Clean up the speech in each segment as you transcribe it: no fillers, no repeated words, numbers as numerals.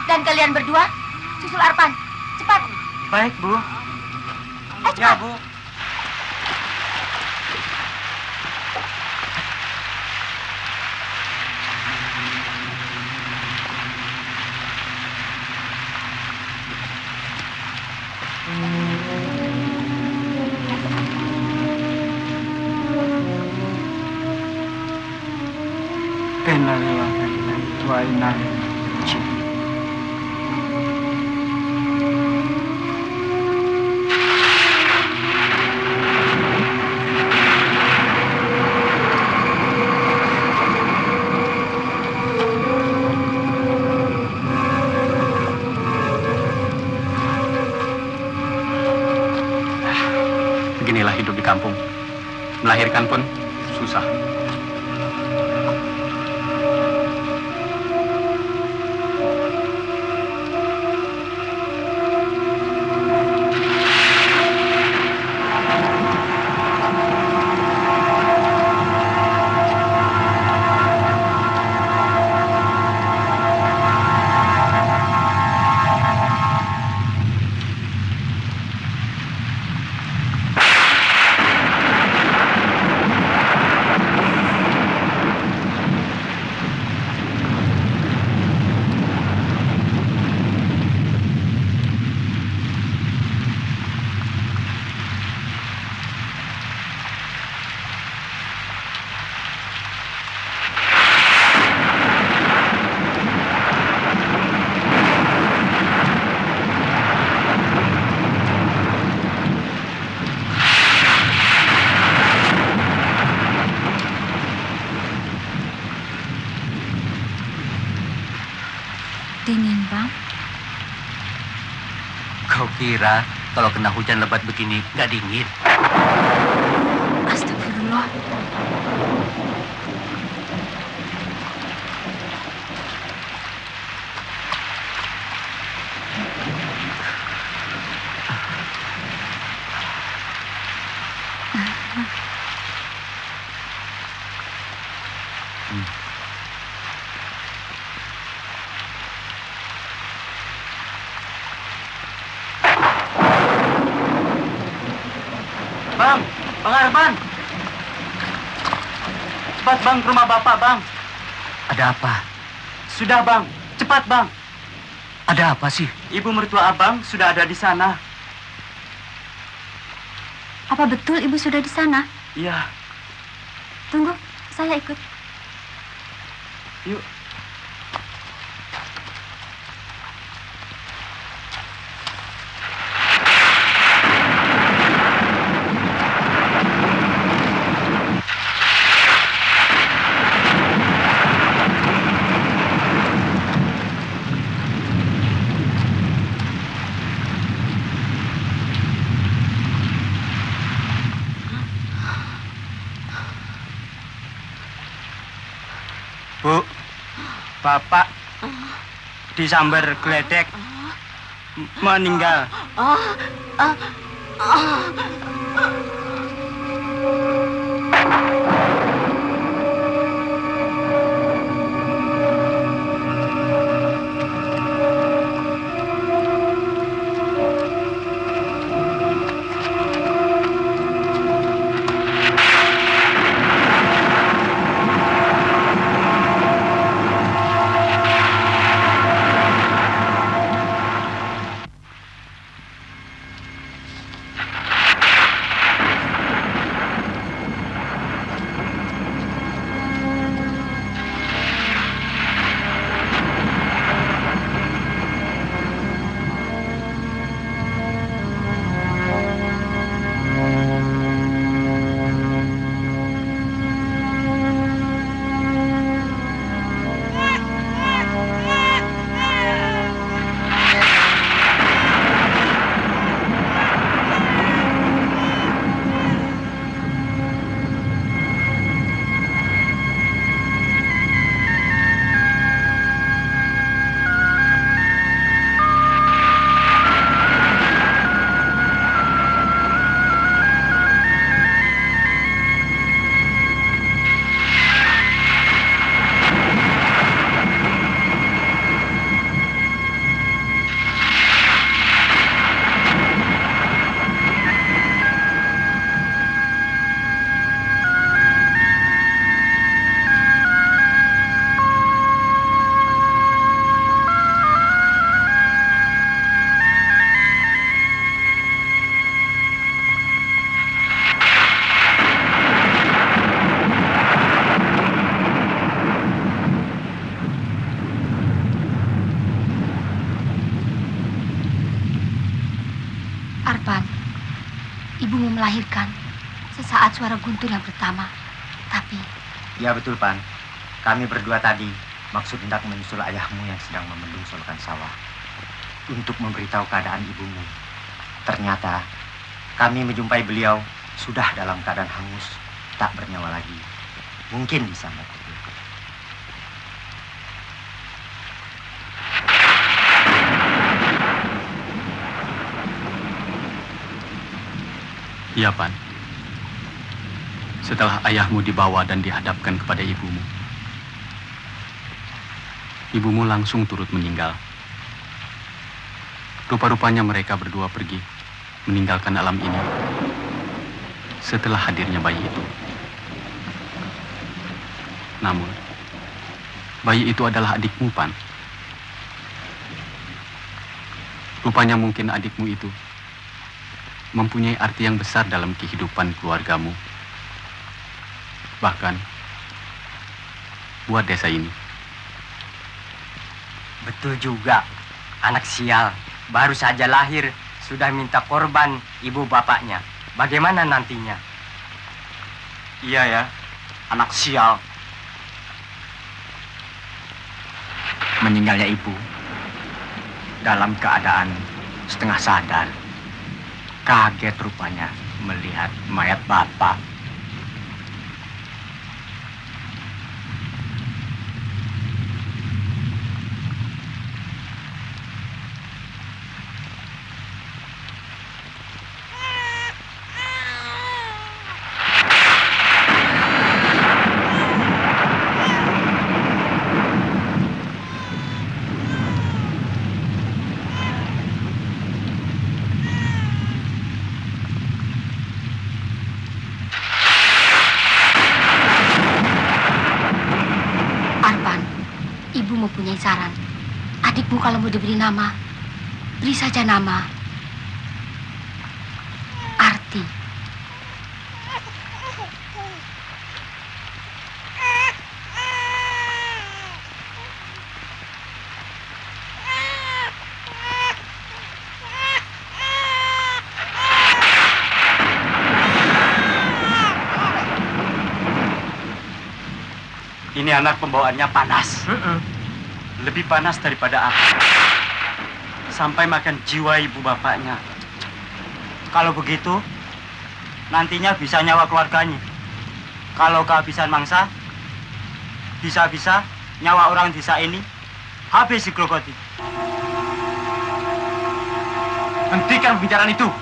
Dan kalian berdua susul Arpan. Cepat. Baik, Bu. Cepat. Ya, Bu. Innalillahi wa inna ilaihi raji'un. Beginilah hidup di kampung. Melahirkan pun susah. Dingin, Bang. Kau kira kalau kena hujan lebat begini nggak dingin? Astagfirullah. Bang Arpan. Cepat, Bang, ke rumah Bapak, Bang. Ada apa? Sudah, Bang. Cepat, Bang. Ada apa sih? Ibu mertua Abang sudah ada di sana. Apa betul Ibu sudah di sana? Iya. Tunggu, saya ikut. Yuk. Bu, Bapak disambar geledek meninggal. ibumu melahirkan sesaat suara guntur yang pertama. Tapi... Ya betul, Pan. Kami berdua tadi maksud hendak menyusul ayahmu yang sedang memendung solokan sawah untuk memberitahu keadaan ibumu. Ternyata kami menjumpai beliau sudah dalam keadaan hangus, tak bernyawa lagi. Mungkin bisa mati. Iya, Pan. Setelah ayahmu dibawa dan dihadapkan kepada ibumu, ibumu langsung turut meninggal. Rupa-rupanya mereka berdua pergi, meninggalkan alam ini setelah hadirnya bayi itu. Namun, bayi itu adalah adikmu, Pan. Rupanya mungkin adikmu itu mempunyai arti yang besar dalam kehidupan keluargamu. Bahkan, buat desa ini. Betul juga. Anak sial, baru saja lahir, sudah minta korban ibu bapaknya. Bagaimana nantinya? Iya ya, anak sial. Meninggalnya ibu dalam keadaan setengah sadar. Kaget rupanya melihat mayat bapak. Mempunyai saran. Adikmu kalau mau diberi nama, beri saja nama Arti. Ini anak pembawaannya panas. Lebih panas daripada aku. Sampai makan jiwa ibu bapaknya. Kalau begitu, nantinya bisa nyawa keluarganya. Kalau kehabisan mangsa, bisa-bisa nyawa orang desa ini habis digerogoti. Hentikan pembicaraan itu.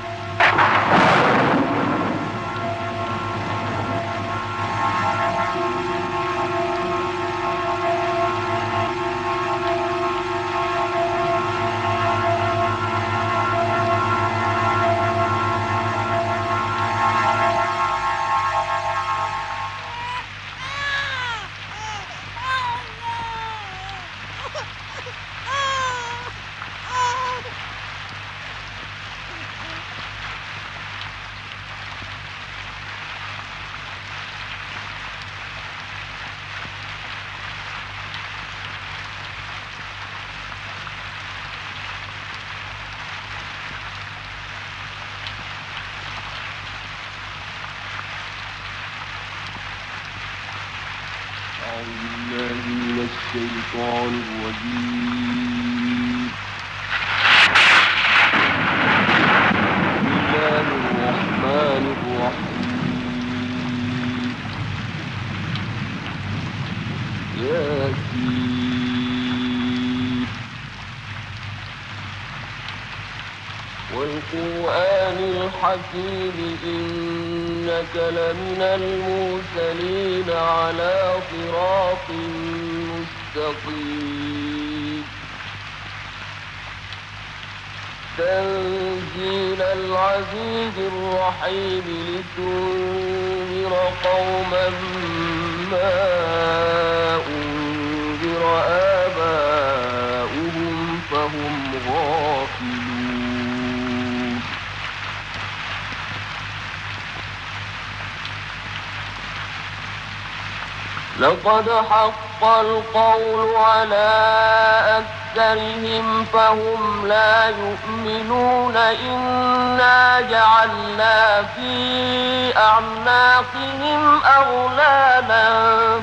الشيطان الرجيم بسم الله الرحمن الرحيم ياسين والقرآن الحكيم إنك لمن المرسلين على صراط مستقيم تنزيل العزيز الرحيم لتنذر قوما ما أنذر آباؤهم فهم غافلون لقد حق القول على أكثر أكثرهم فهم لا يؤمنون إنا جعلنا في أعناقهم أغلالا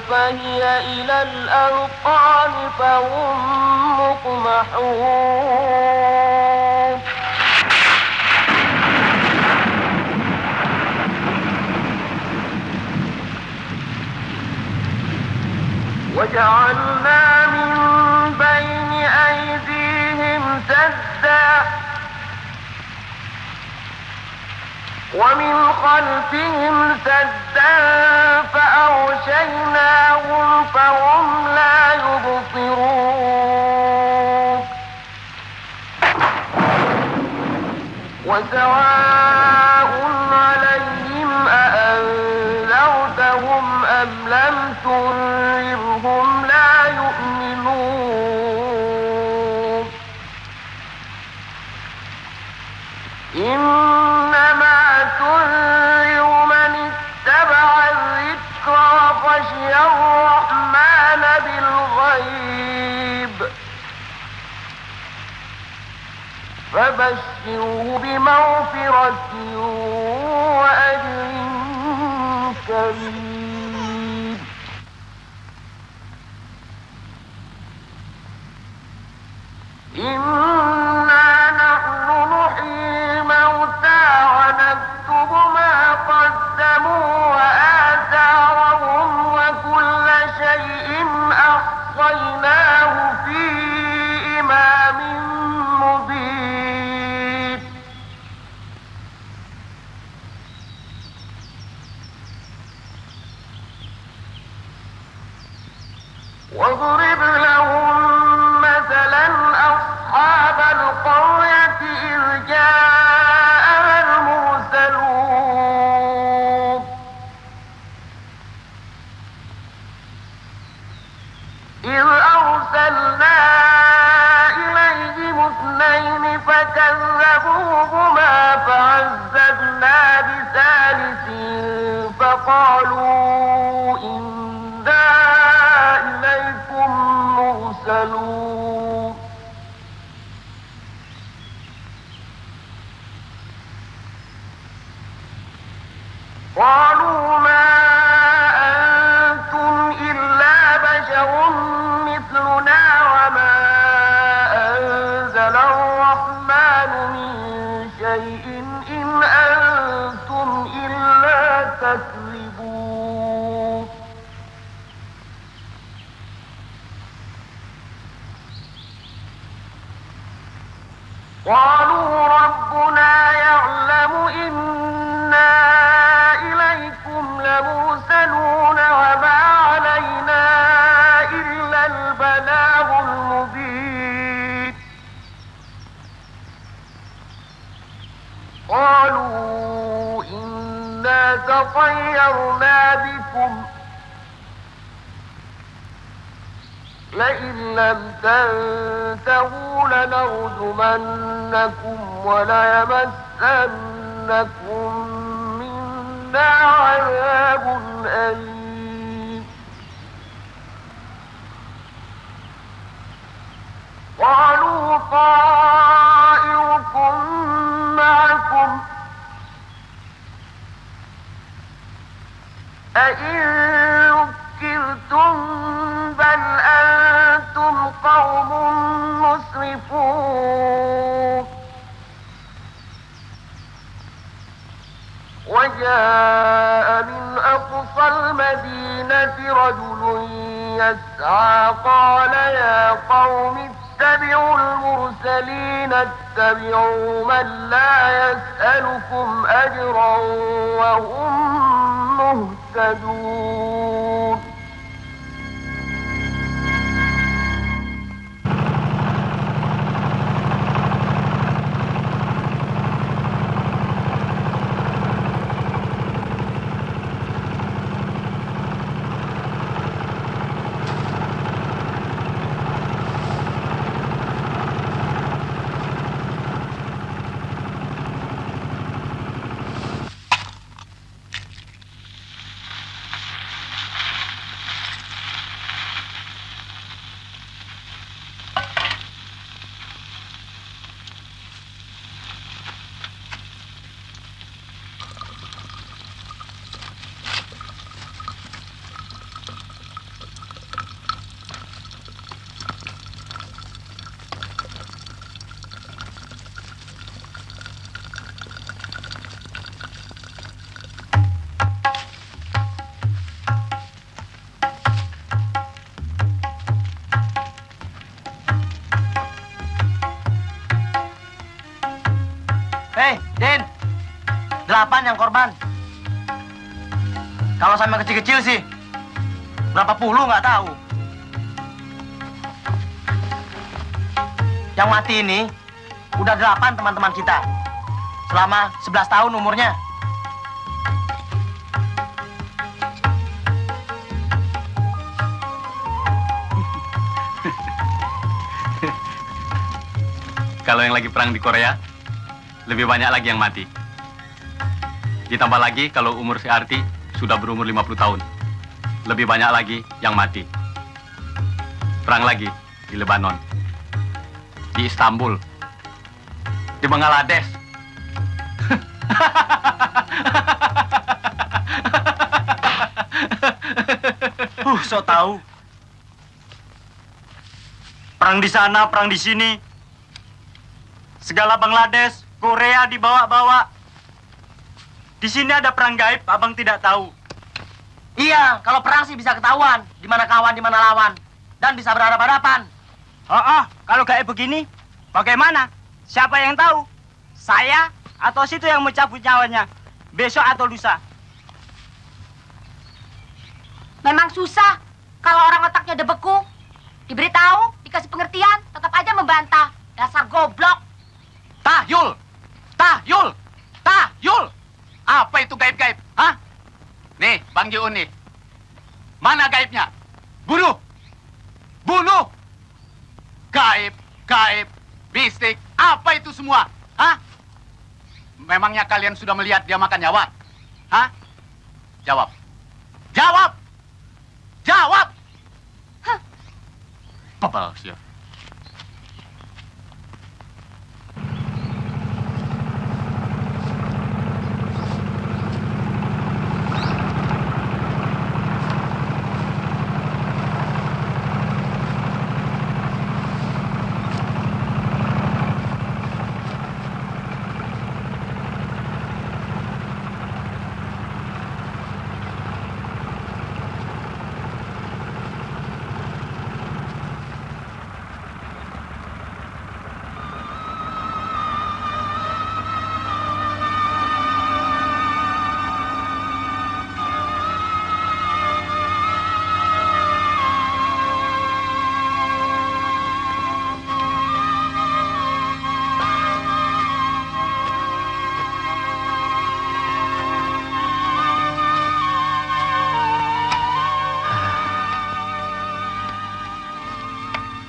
فهي إلى الأذقان فهم مقمحون وجعلنا من بين أيديهم سدا ومن خلفهم سدا فأغشيناهم فهم لا يبصرون وسواء عليهم أأنذرتهم أم لم تنذرهم لا يؤمنون إنما تنذر من اتبع الذكر وخشي الرحمن بالغيب فبشره بمغفرة وأجر كريم إنا نحن نحيي الموتى ونكتب ما قدموا وآثارهم وكل شيء أحصيناه في إمام مبين واضرب لهم مثلا أصحاب القرية إذ جاءها المرسلون إذ أرسلنا إليهم اثنين فكذبوهما فعززنا بثالث فقالوا إنا إليكم مرسلون قالوا ما أنتم إلا بشر مثلنا وما أنزل الرحمن من شيء إن أنتم إلا تكذبون قالوا ربنا يعلم إنا إليكم لمرسلون وما علينا إلا البلاغ المبين قالوا إنا تطيرنا بكم لئن لم تنتهوا لنرجمنكم وليمسنكم منا عذاب أليم قالوا طائركم معكم أئن ذكرتم بل أنتم قوم مسرفون وجاء من أقصى المدينة رجل يسعى قال يا قوم اتبعوا المرسلين اتبعوا من لا يسألكم أجرا وهم مهتدون 8 yang korban. Kalau sampai kecil-kecil sih, berapa puluh nggak tahu. Yang mati ini udah 8 teman-teman kita. Selama 11 tahun umurnya. Kalau yang lagi perang di Korea, lebih banyak lagi yang mati. Ditambah lagi kalau umur si Arti sudah berumur 50 tahun. Lebih banyak lagi yang mati. Perang lagi di Lebanon, di Istanbul, di Bangladesh. So tahu. Perang di sana, perang di sini. Segala Bangladesh, Korea dibawa-bawa. Di sini ada perang gaib, abang tidak tahu. Iya, kalau perang sih bisa ketahuan di mana kawan, di mana lawan, dan bisa berhadapan-hadapan. Kalau gaib begini, bagaimana? Siapa yang tahu? Saya atau situ yang mencabut nyawanya? Besok atau lusa? Memang susah kalau orang otaknya udah beku. Diberitahu, dikasih pengertian, tetap aja membantah. Dasar goblok. Tahyul! Tahyul! Tahyul! Apa itu gaib-gaib? Hah? Nih, Bang Jiun nih. Mana gaibnya? Bunuh! Bunuh! Gaib, gaib, mistik, apa itu semua? Hah? Memangnya kalian sudah melihat dia makan nyawa? Hah? Jawab. Jawab! Jawab! Hah? Apa sih?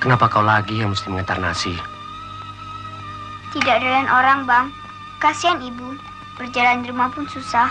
Kenapa kau lagi yang mesti mengantar nasi? Tidak ada lain orang, Bang. Kasihan ibu. Berjalan di rumah pun susah.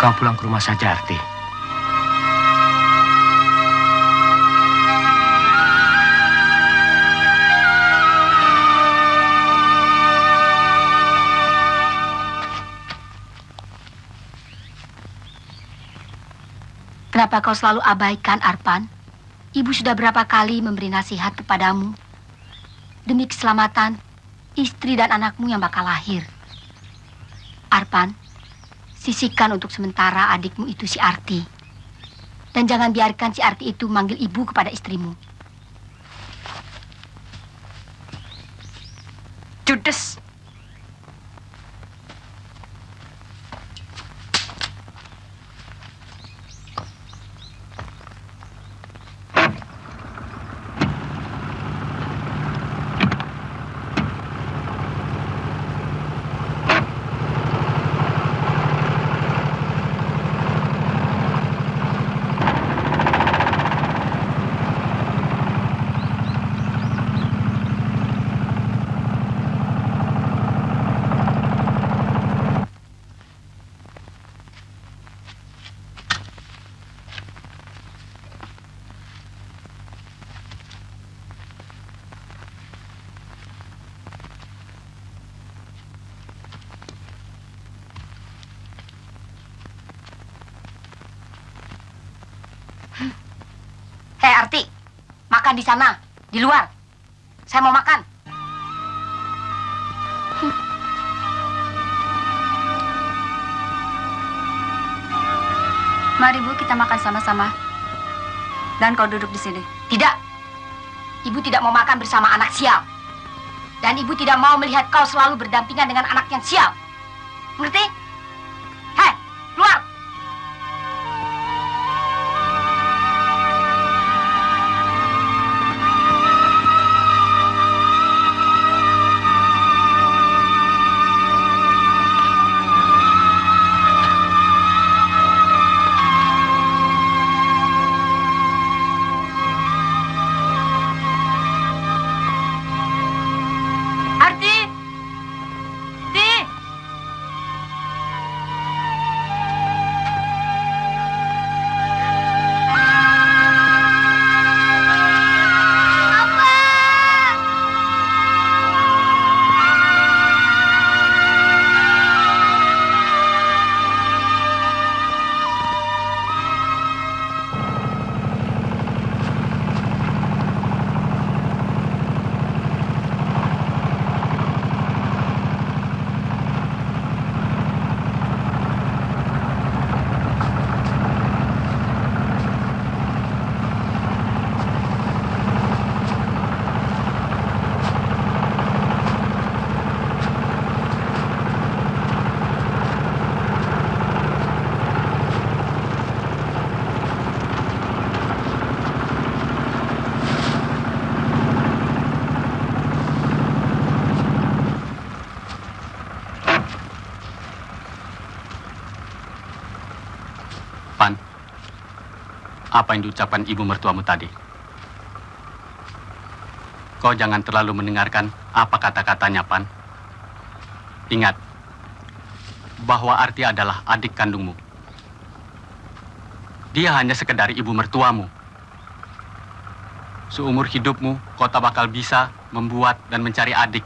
Kau pulang ke rumah saja, Arti. Kenapa kau selalu abaikan, Arpan? Ibu sudah berapa kali memberi nasihat kepadamu. Demi keselamatan istri dan anakmu yang bakal lahir. Arpan, sisihkan untuk sementara adikmu itu si Arti. Dan jangan biarkan si Arti itu manggil ibu kepada istrimu. Judes. makan di sana, di luar. Saya mau makan. Mari Bu, kita makan sama-sama. Dan kau duduk di sini. Tidak. Ibu tidak mau makan bersama anak sial. Dan ibu tidak mau melihat kau selalu berdampingan dengan anak yang sial. Mengerti? Hei, keluar! Arti! Ti! Pan, apa yang diucapkan ibu mertuamu tadi? Kau jangan terlalu mendengarkan apa kata-katanya, Pan. Ingat, bahwa Arti adalah adik kandungmu. Dia hanya sekedar ibu mertuamu. Seumur hidupmu, kau tak bakal bisa membuat dan mencari adik.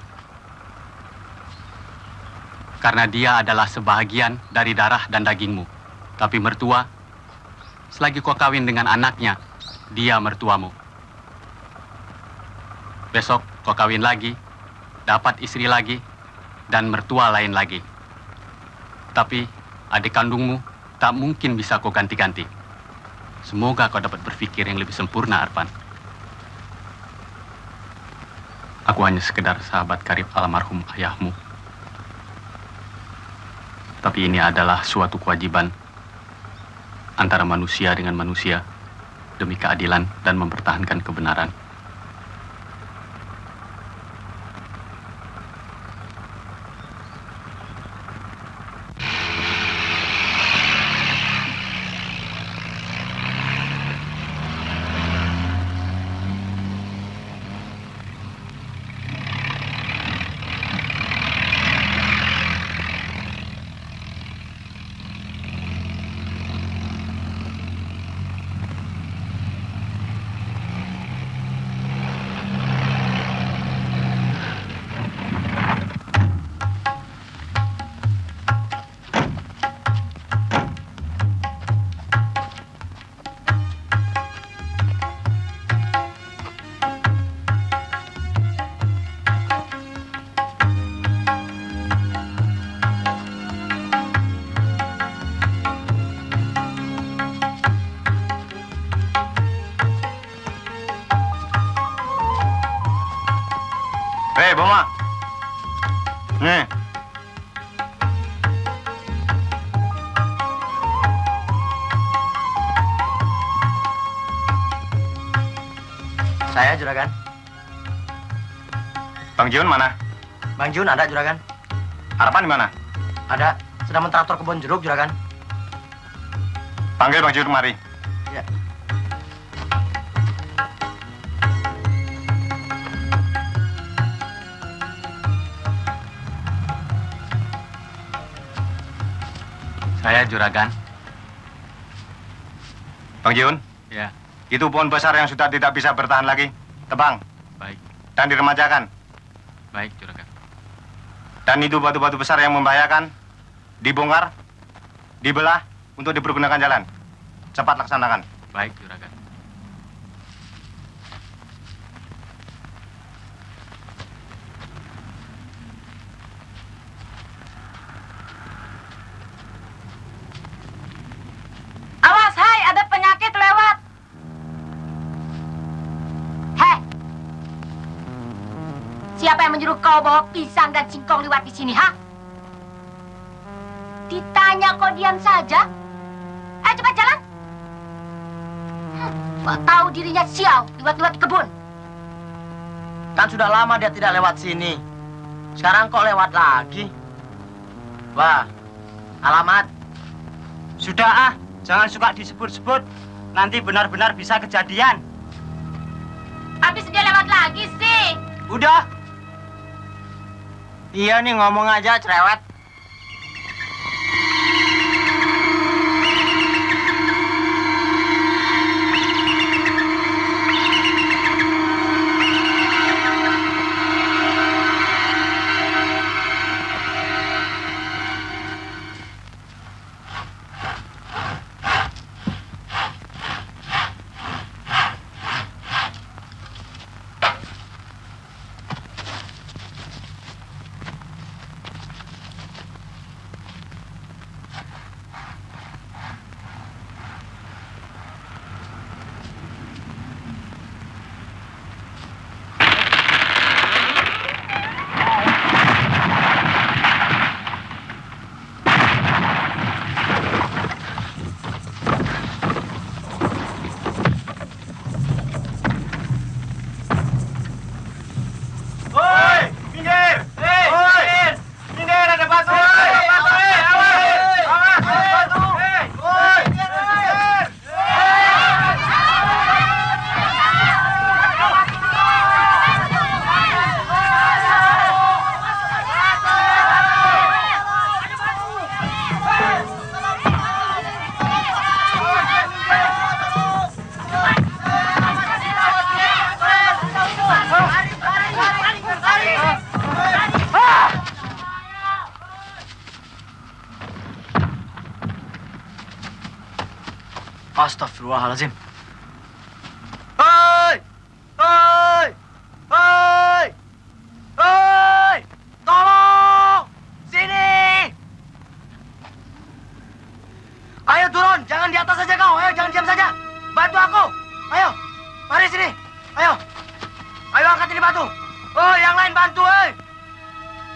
Karena dia adalah sebahagian dari darah dan dagingmu. Tapi mertua, selagi kau kawin dengan anaknya, dia mertuamu. Besok kau kawin lagi, dapat istri lagi, dan mertua lain lagi. Tapi adik kandungmu tak mungkin bisa kau ganti-ganti. Semoga kau dapat berpikir yang lebih sempurna, Arpan. Aku hanya sekedar sahabat karib almarhum ayahmu. Tapi ini adalah suatu kewajiban antara manusia dengan manusia demi keadilan dan mempertahankan kebenaran. Hei, Boma. Nih. Saya, Juragan. Bang Jun mana? Bang Jun ada, Juragan. Harapan di mana? Ada. Sedang mentraktor kebun jeruk, Juragan. Panggil Bang Jun kemari. Ya. Saya Juragan. Bang Jun, Ya, itu pohon besar yang sudah tidak bisa bertahan lagi. Tebang baik. dan diremajakan. Baik, Juragan. Dan itu batu-batu besar yang membahayakan dibongkar, dibelah untuk dipergunakan jalan. Cepat laksanakan. Baik, Juragan. Siapa yang menyuruh kau bawa pisang dan singkong lewat di sini, ha? Ditanya kau diam saja? Ayo cepat jalan. Kau tahu dirinya sial lewat-lewat kebun. Kan sudah lama dia tidak lewat sini. Sekarang kok lewat lagi? Wah, alamat. Sudah jangan suka disebut-sebut. Nanti benar-benar bisa kejadian. Habis dia lewat lagi sih. Udah. Iya nih ngomong aja cerewet. Astagfirullahaladzim. Hei! Hei! Hei! Hei! Tolong! Sini! Ayo turun, jangan di atas saja kau. Ayo jangan diam saja. Bantu aku. Ayo, mari sini. Ayo. Ayo angkat ini batu. Oh, yang lain bantu, hei.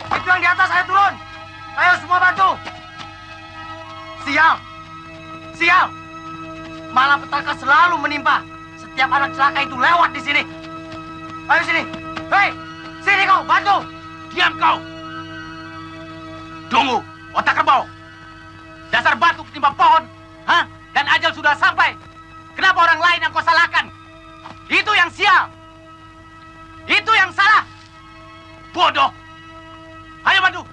Itu yang di atas, ayo turun. Ayo semua bantu. Sial. Sial. Malapetaka selalu menimpa. Setiap anak celaka itu lewat di sini. Ayo sini. Hei, sini kau, bantu. Diam kau! Tunggu, otak kerbau! Dasar batu ketimpa pohon, hah? Dan ajal sudah sampai. Kenapa orang lain yang kau salahkan? Itu yang sial. Itu yang salah. Bodoh. Ayo bantu.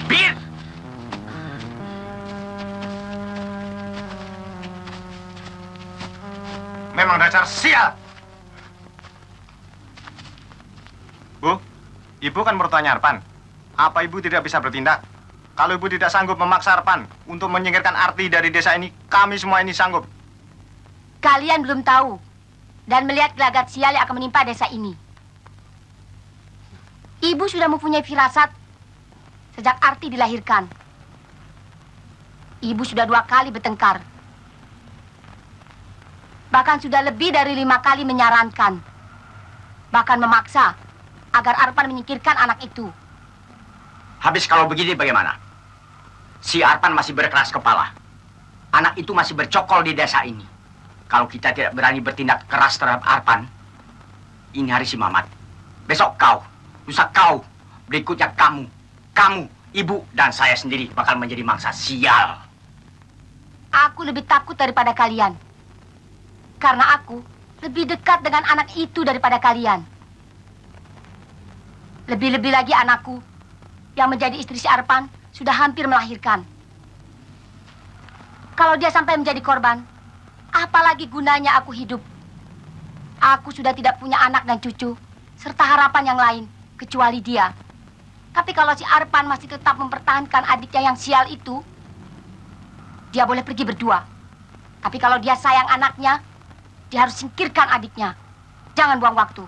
Bir! Memang dasar sial. Bu, ibu kan mertuanya Arpan. Apa ibu tidak bisa bertindak? Kalau ibu tidak sanggup memaksa Arpan untuk menyingkirkan Arti dari desa ini, kami semua ini sanggup. Kalian belum tahu dan melihat gelagat sial yang akan menimpa desa ini. Ibu sudah mempunyai firasat sejak Arti dilahirkan. Ibu sudah 2 kali bertengkar. Bahkan sudah lebih dari 5 kali menyarankan. Bahkan memaksa agar Arpan menyingkirkan anak itu. Habis kalau begini bagaimana? Si Arpan masih berkeras kepala. Anak itu masih bercokol di desa ini. Kalau kita tidak berani bertindak keras terhadap Arpan, ini hari si Mamat. Besok kau, lusa kau, berikutnya kamu, ibu, dan saya sendiri bakal menjadi mangsa sial. Aku lebih takut daripada kalian. Karena aku lebih dekat dengan anak itu daripada kalian. Lebih-lebih lagi anakku yang menjadi istri si Arpan sudah hampir melahirkan. Kalau dia sampai menjadi korban, apalagi gunanya aku hidup? Aku sudah tidak punya anak dan cucu, serta harapan yang lain, kecuali dia. Tapi kalau si Arpan masih tetap mempertahankan adiknya yang sial itu, dia boleh pergi berdua. Tapi kalau dia sayang anaknya, dia harus singkirkan adiknya. Jangan buang waktu.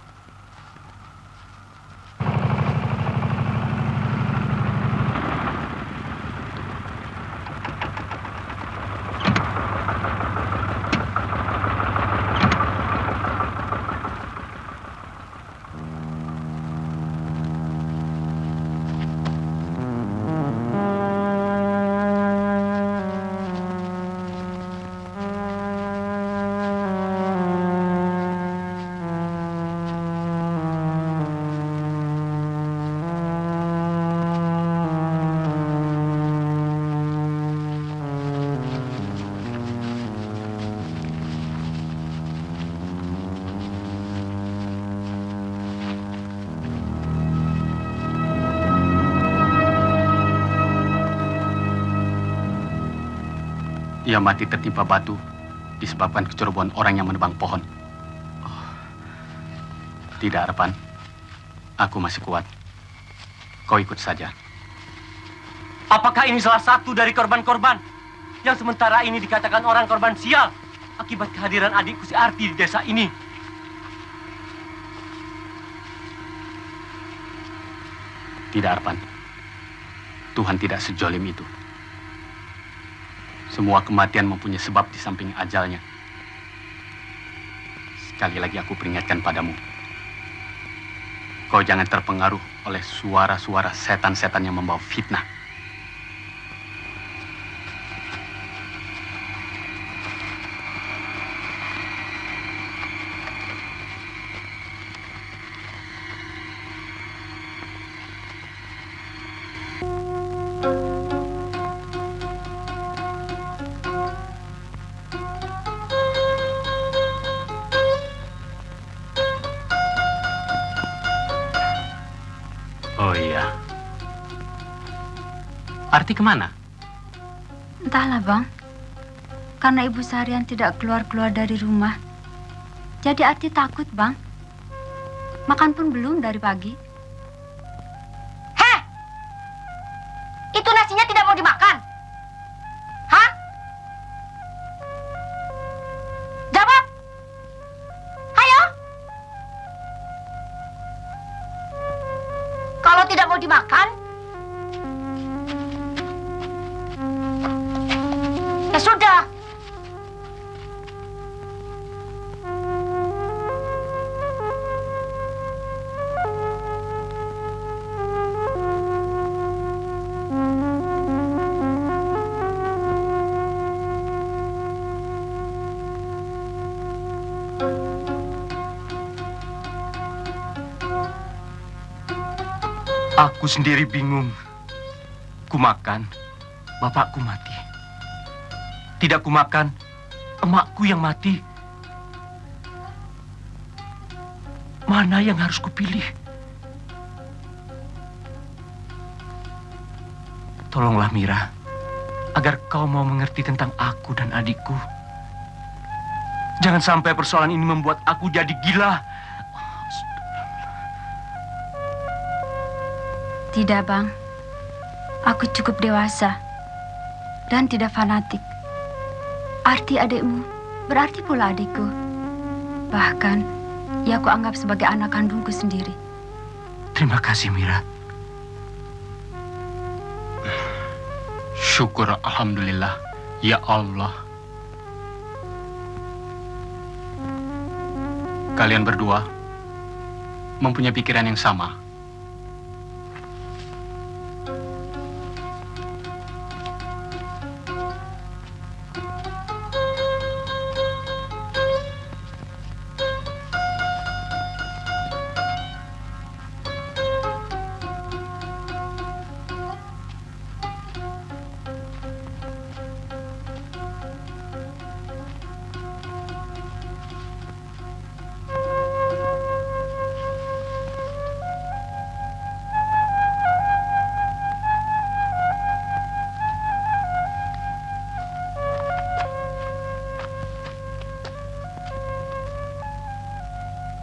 Ia mati tertimpa batu disebabkan kecerobohan orang yang menebang pohon. Oh, tidak, Arpan. Aku masih kuat. Kau ikut saja. Apakah ini salah satu dari korban-korban yang sementara ini dikatakan orang korban sial akibat kehadiran adikku si Arti di desa ini? Tidak, Arpan. Tuhan tidak sejolim itu. Semua kematian mempunyai sebab di samping ajalnya. Sekali lagi aku peringatkan padamu. Kau jangan terpengaruh oleh suara-suara setan-setan yang membawa fitnah. Oh iya. Arti kemana? Entahlah, Bang. Karena Ibu seharian tidak keluar-keluar dari rumah. Jadi Arti takut, Bang. Makan pun belum dari pagi. Heh! Itu nasinya tidak mau dimakan? Hah? Jawab! Ayo! Kalau tidak mau dimakan, ya sudah. Aku sendiri bingung. Kumakan, bapakku mati. Tidak kumakan, emakku yang mati. Mana yang harus kupilih? Tolonglah Mira, agar kau mau mengerti tentang aku dan adikku. Jangan sampai persoalan ini membuat aku jadi gila. Tidak, Bang. Aku cukup dewasa dan tidak fanatik. Arti adikmu berarti pula adikku. Bahkan, ia aku anggap sebagai anak kandungku sendiri. Terima kasih, Mira. Syukur alhamdulillah. Ya Allah. Kalian berdua mempunyai pikiran yang sama.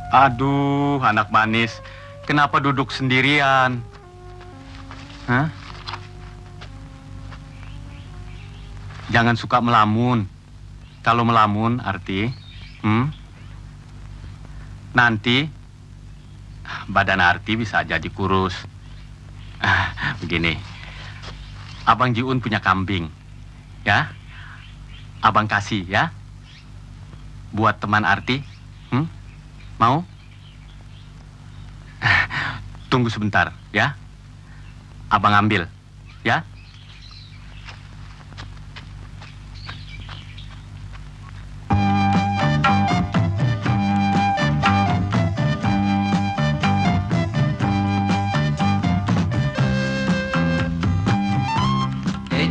Aduh, anak manis. Kenapa duduk sendirian? Hah? Jangan suka melamun. Kalau melamun, Arti, nanti badan Arti bisa jadi kurus. Begini, Abang Jiun punya kambing, ya. Abang kasih, ya. Buat teman Arti, mau? Tunggu sebentar, ya. Abang ambil, ya.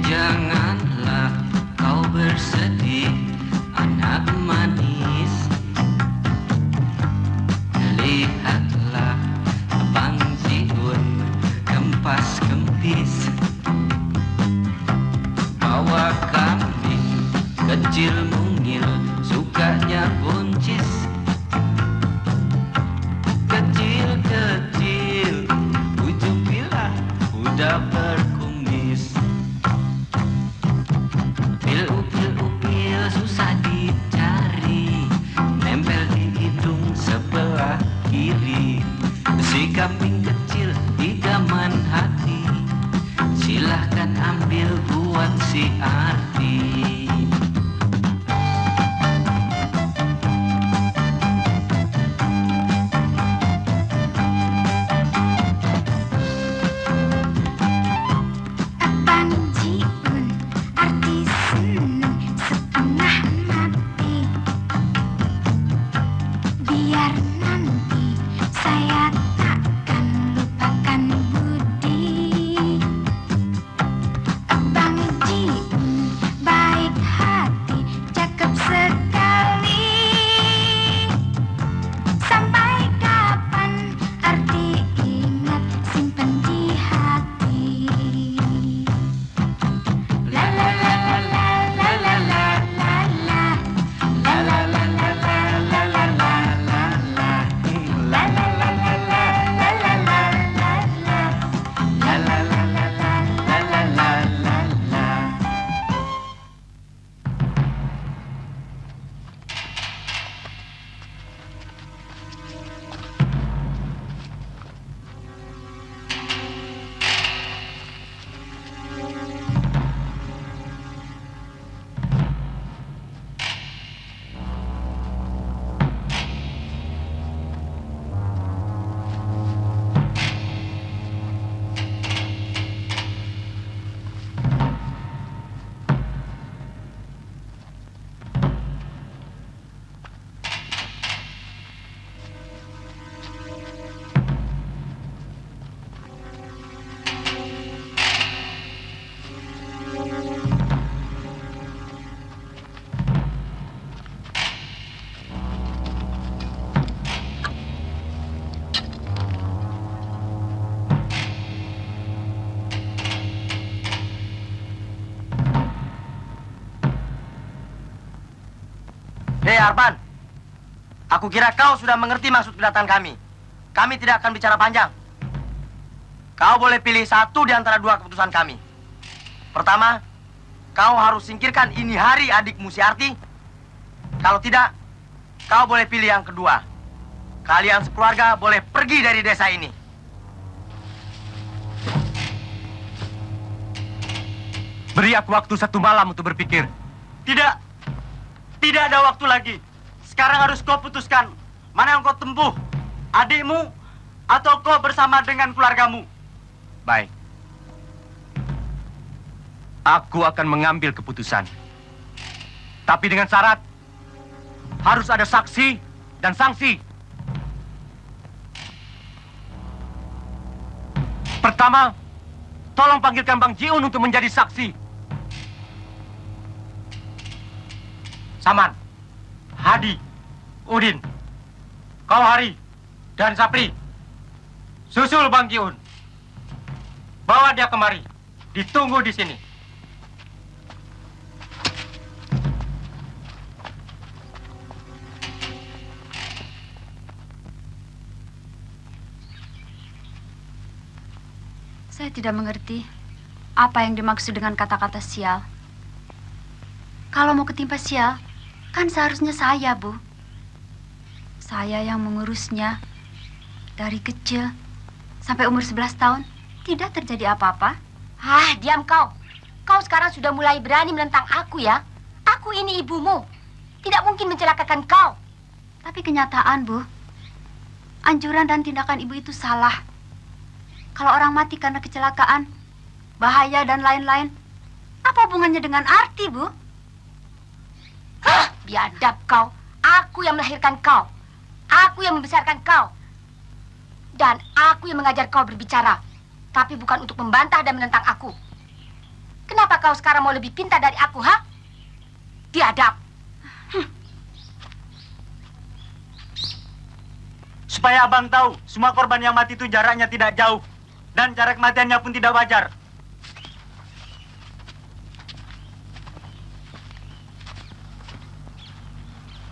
Janganlah kau bersedih, anak manis. Lihatlah Abang Jiun kempas kempis, bawa kambing kecil mungil, sukanya buncis. Kecil-kecil, ujung pilah udah berkumis. Upil-upil susah dicari, nempel di hidung sebelah kiri. Si kambing kecil idaman hati, silahkan ambil buat si Arti. Abang Jiun, Arti seneng setengah mati. Biar nanti saya takkan lupakan budi. Abang Jiun baik hati, cakep sekali. Sampai kapan Arti ingat, simpen di hati. La la la la la la la la la la. La la la la la la la la la la. La la la la la la la la la. La la la la la la la la la. Hei Arpan, aku kira kau sudah mengerti maksud kedatangan kami. Kami tidak akan bicara panjang. Kau boleh pilih satu di antara dua keputusan kami. Pertama, kau harus singkirkan ini hari adikmu si Arti. Kalau tidak, kau boleh pilih yang kedua. Kalian sekeluarga boleh pergi dari desa ini. Beri aku waktu 1 malam untuk berpikir. Tidak. Tidak ada waktu lagi. Sekarang harus kau putuskan. Mana yang kau tempuh? Adikmu atau kau bersama dengan keluargamu? Baik. Aku akan mengambil keputusan. Tapi dengan syarat harus ada saksi dan sanksi. Pertama, tolong panggilkan Bang Jiun untuk menjadi saksi. Saman, Hadi, Udin, kau Hari, dan Sapri. Susul Bang Jiun. Bawa dia kemari. Ditunggu di sini. Saya tidak mengerti apa yang dimaksud dengan kata-kata sial. Kalau mau ketimpa sial, kan seharusnya saya, Bu. Saya yang mengurusnya dari kecil sampai umur 11 tahun. Tidak terjadi apa-apa. Ah, diam kau. Kau sekarang sudah mulai berani menentang aku ya. Aku ini ibumu. Tidak mungkin mencelakakan kau. Tapi kenyataan, Bu, anjuran dan tindakan ibu itu salah. Kalau orang mati karena kecelakaan, bahaya dan lain-lain, apa hubungannya dengan Arti, Bu? Hah, biadab kau. Aku yang melahirkan kau. Aku yang membesarkan kau. Dan aku yang mengajar kau berbicara. Tapi bukan untuk membantah dan menentang aku. Kenapa kau sekarang mau lebih pintar dari aku, ha? Biadab. Supaya abang tahu, semua korban yang mati itu jaraknya tidak jauh. Dan jarak kematiannya pun tidak wajar.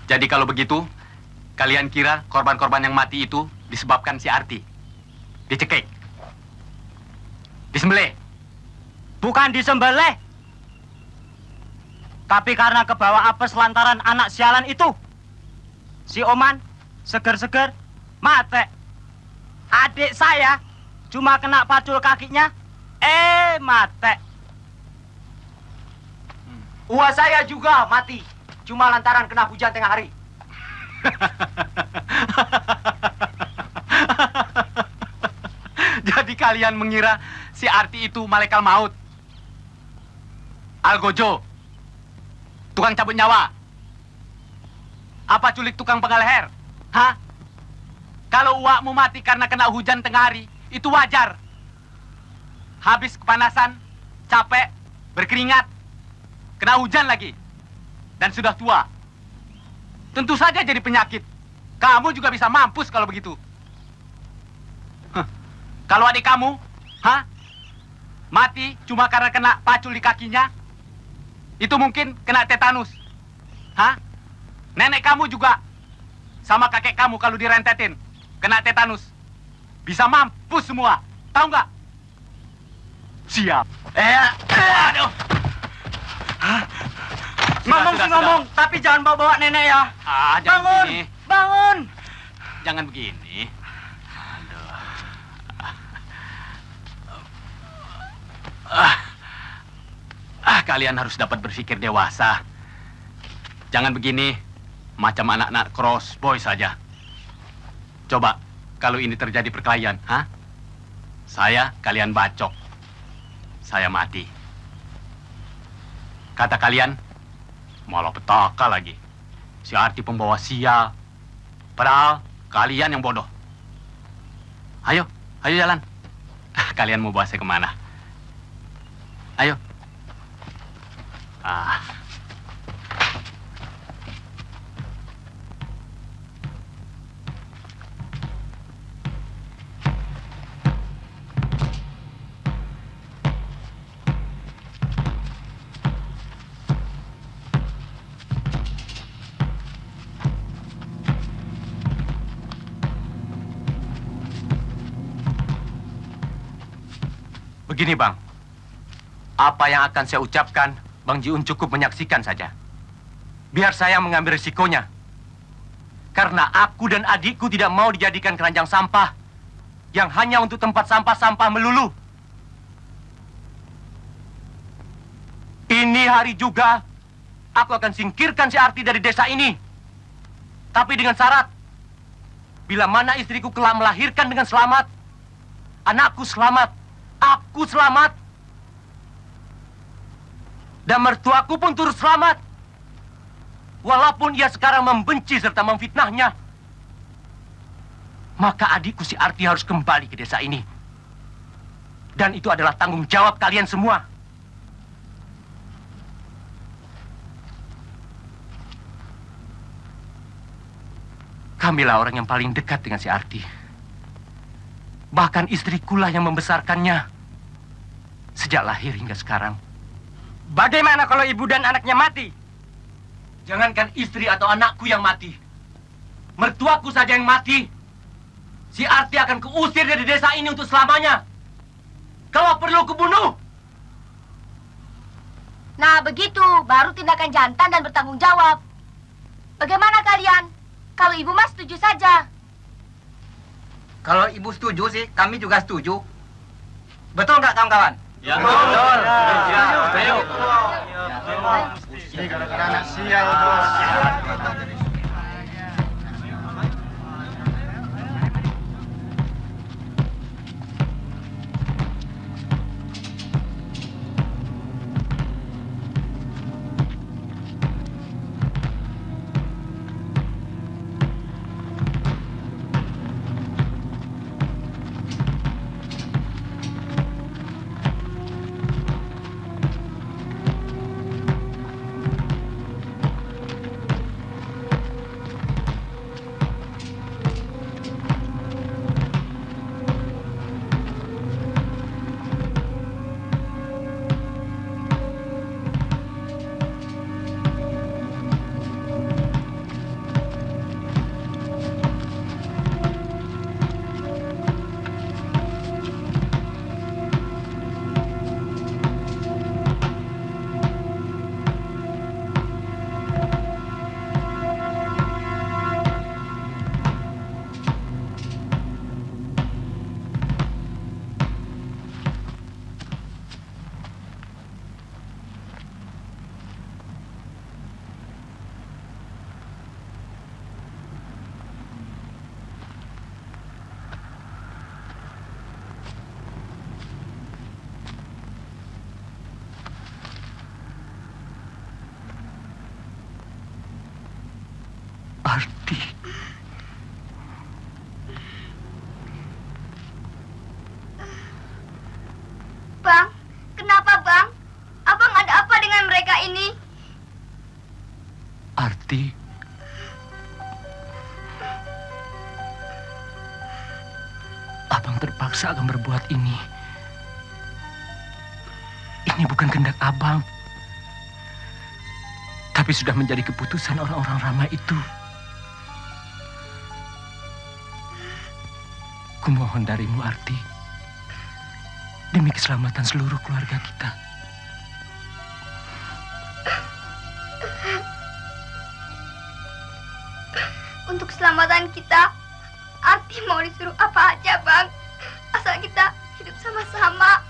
Jadi kalau begitu, kalian kira korban-korban yang mati itu disebabkan si Arti? Dicekik? Disembelih? Bukan disembelih. Tapi karena kebawa apes lantaran anak sialan itu. Si Oman, seger-seger, mati. Adik saya cuma kena pacul kakinya, mati. Uwa saya juga mati. Cuma lantaran kena hujan tengah hari. Jadi kalian mengira si Arti itu malaikat maut? Algojo? Tukang cabut nyawa? Apa culik tukang penggal leher? Hah? Kalau uakmu mati karena kena hujan tengah hari, itu wajar. Habis kepanasan, capek, berkeringat, kena hujan lagi, dan sudah tua. Tentu saja jadi penyakit. Kamu juga bisa mampus kalau begitu. Kalau adik kamu, mati cuma karena kena pacul di kakinya, itu mungkin kena tetanus. Nenek kamu juga sama kakek kamu kalau direntetin kena tetanus. Bisa mampus semua. Tahu nggak? Siap. Aduh. Ngomong sih ngomong, tapi jangan bawa-bawa nenek ya. Jangan Bangun, begini. bangun. Jangan begini. Kalian harus dapat berpikir dewasa. Jangan begini, macam anak-anak crossboy saja. Coba, kalau ini terjadi perkelahian, saya, kalian bacok. Saya mati. Kata kalian, malah petaka lagi. Si Arti pembawa sial. Padahal kalian yang bodoh. Ayo, ayo jalan. Kalian mau bawa saya kemana? Ayo. Begini, Bang. Apa yang akan saya ucapkan, Bang Jiun cukup menyaksikan saja. Biar saya mengambil risikonya. Karena aku dan adikku tidak mau dijadikan keranjang sampah yang hanya untuk tempat sampah-sampah melulu. Ini hari juga aku akan singkirkan si Arti dari desa ini. Tapi dengan syarat, bila mana istriku telah melahirkan dengan selamat, anakku selamat, aku selamat, dan mertuaku pun turut selamat. Walaupun ia sekarang membenci serta memfitnahnya, maka adikku si Arti harus kembali ke desa ini. Dan itu adalah tanggung jawab kalian semua. Kamilah orang yang paling dekat dengan si Arti. Bahkan istrikulah yang membesarkannya sejak lahir hingga sekarang. Bagaimana kalau ibu dan anaknya mati? Jangankan istri atau anakku yang mati, mertuaku saja yang mati, si Arti akan kuusir dari desa ini untuk selamanya. Kau perlu kubunuh. Nah, begitu baru tindakan jantan dan bertanggung jawab. Bagaimana kalian? Kalau ibu mas setuju saja. Kalau ibu setuju sih, kami juga setuju. Betul nggak kawan-kawan? Ya. Betul. Ayo. Ini gara-gara anak sial, Bos. Arti. Bang, kenapa bang? Abang ada apa dengan mereka ini? Arti. Abang terpaksa akan berbuat ini. Ini bukan kehendak abang. Tapi sudah menjadi keputusan orang-orang ramai itu. Kumohon darimu, Arti. Demi keselamatan seluruh keluarga kita. Untuk keselamatan kita, Arti mau disuruh apa aja bang. Asal kita hidup sama-sama.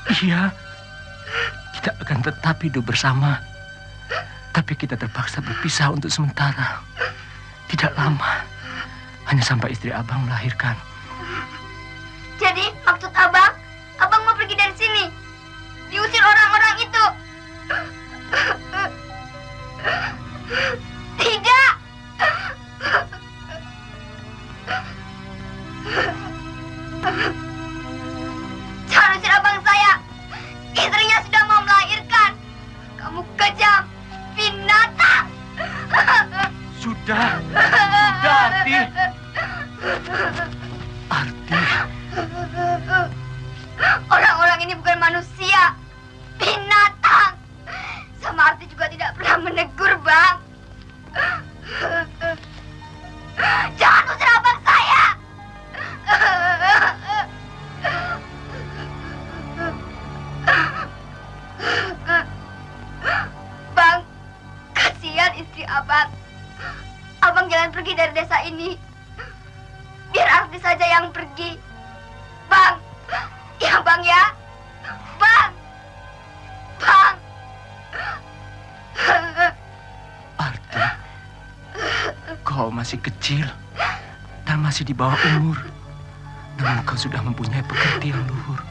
Iya, kita akan tetap hidup bersama. Tapi kita terpaksa berpisah untuk sementara. Tidak lama. Hanya sampai istri abang melahirkan. Jadi maksud abang mau pergi dari sini. Diusir orang-orang itu. Tidak. Jangan usir abang saya. Istrinya sudah mau melahirkan. Kamu kejam, binatang. Sudah, Arti. Arti. Orang-orang ini bukan manusia, binatang. Sama Arti juga tidak pernah menegur, Bang. Jangan usir abang saya. Bang, kasihan istri abang. Abang jangan pergi dari desa ini. Biar Arti saja yang pergi. Bang, ya bang ya. Bang. Bang. Arti, kau masih kecil dan masih di bawah umur. Namun kau sudah mempunyai pekerti yang luhur.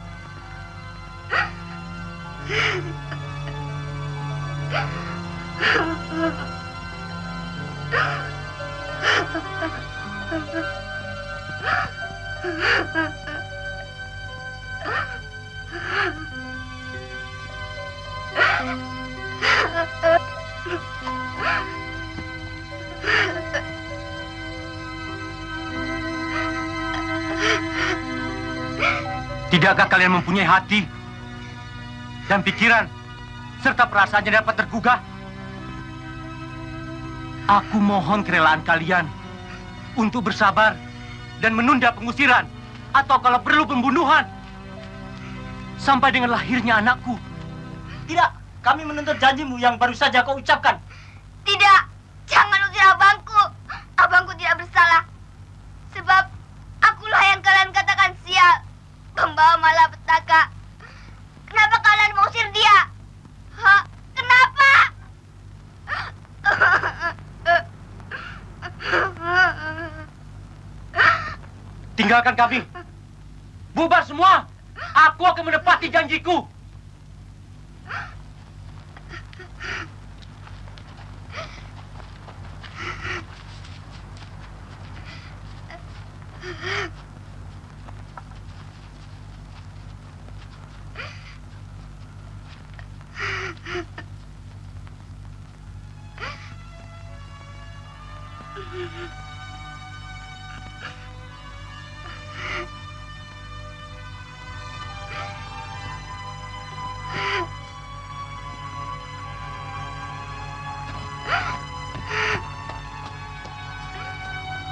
Tidakkah kalian mempunyai hati dan pikiran serta perasaannya dapat tergugah? Aku mohon kerelaan kalian untuk bersabar dan menunda pengusiran atau kalau perlu pembunuhan. sampai dengan lahirnya anakku. Tidak, kami menuntut janjimu yang baru saja kau ucapkan. Tidak, jangan usir abangku. Abangku tidak bersalah. Sebab akulah yang kalian katakan sial, pembawa malapetaka. Kenapa kalian mengusir dia? Hah? Kenapa? Tinggalkan kami. Bubar semua. Aku akan menepati janjiku.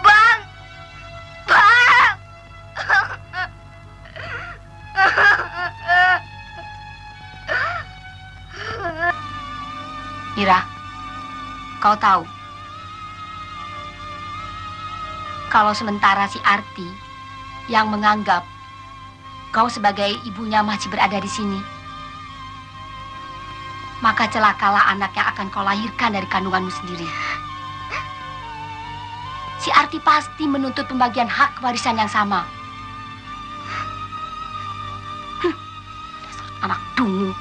Bang! Bang! Mira, kau tahu, kalau sementara si Arti yang menganggap kau sebagai ibunya masih berada di sini, maka celakalah anak yang akan kau lahirkan dari kandunganmu sendiri. Si Arti pasti menuntut pembagian hak warisan yang sama. Dasar anak dungu.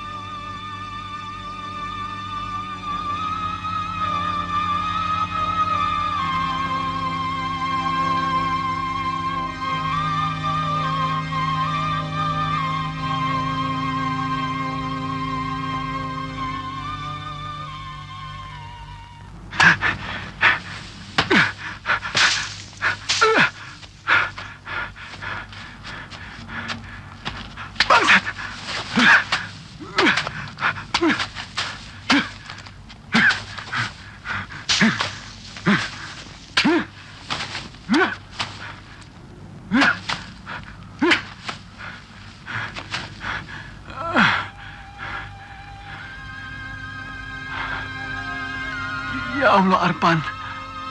Ya Allah, Arpan.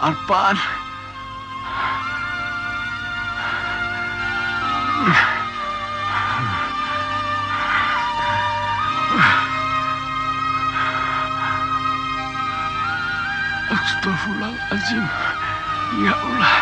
Arpan. Astagfirullahaladzim. Ya Allah.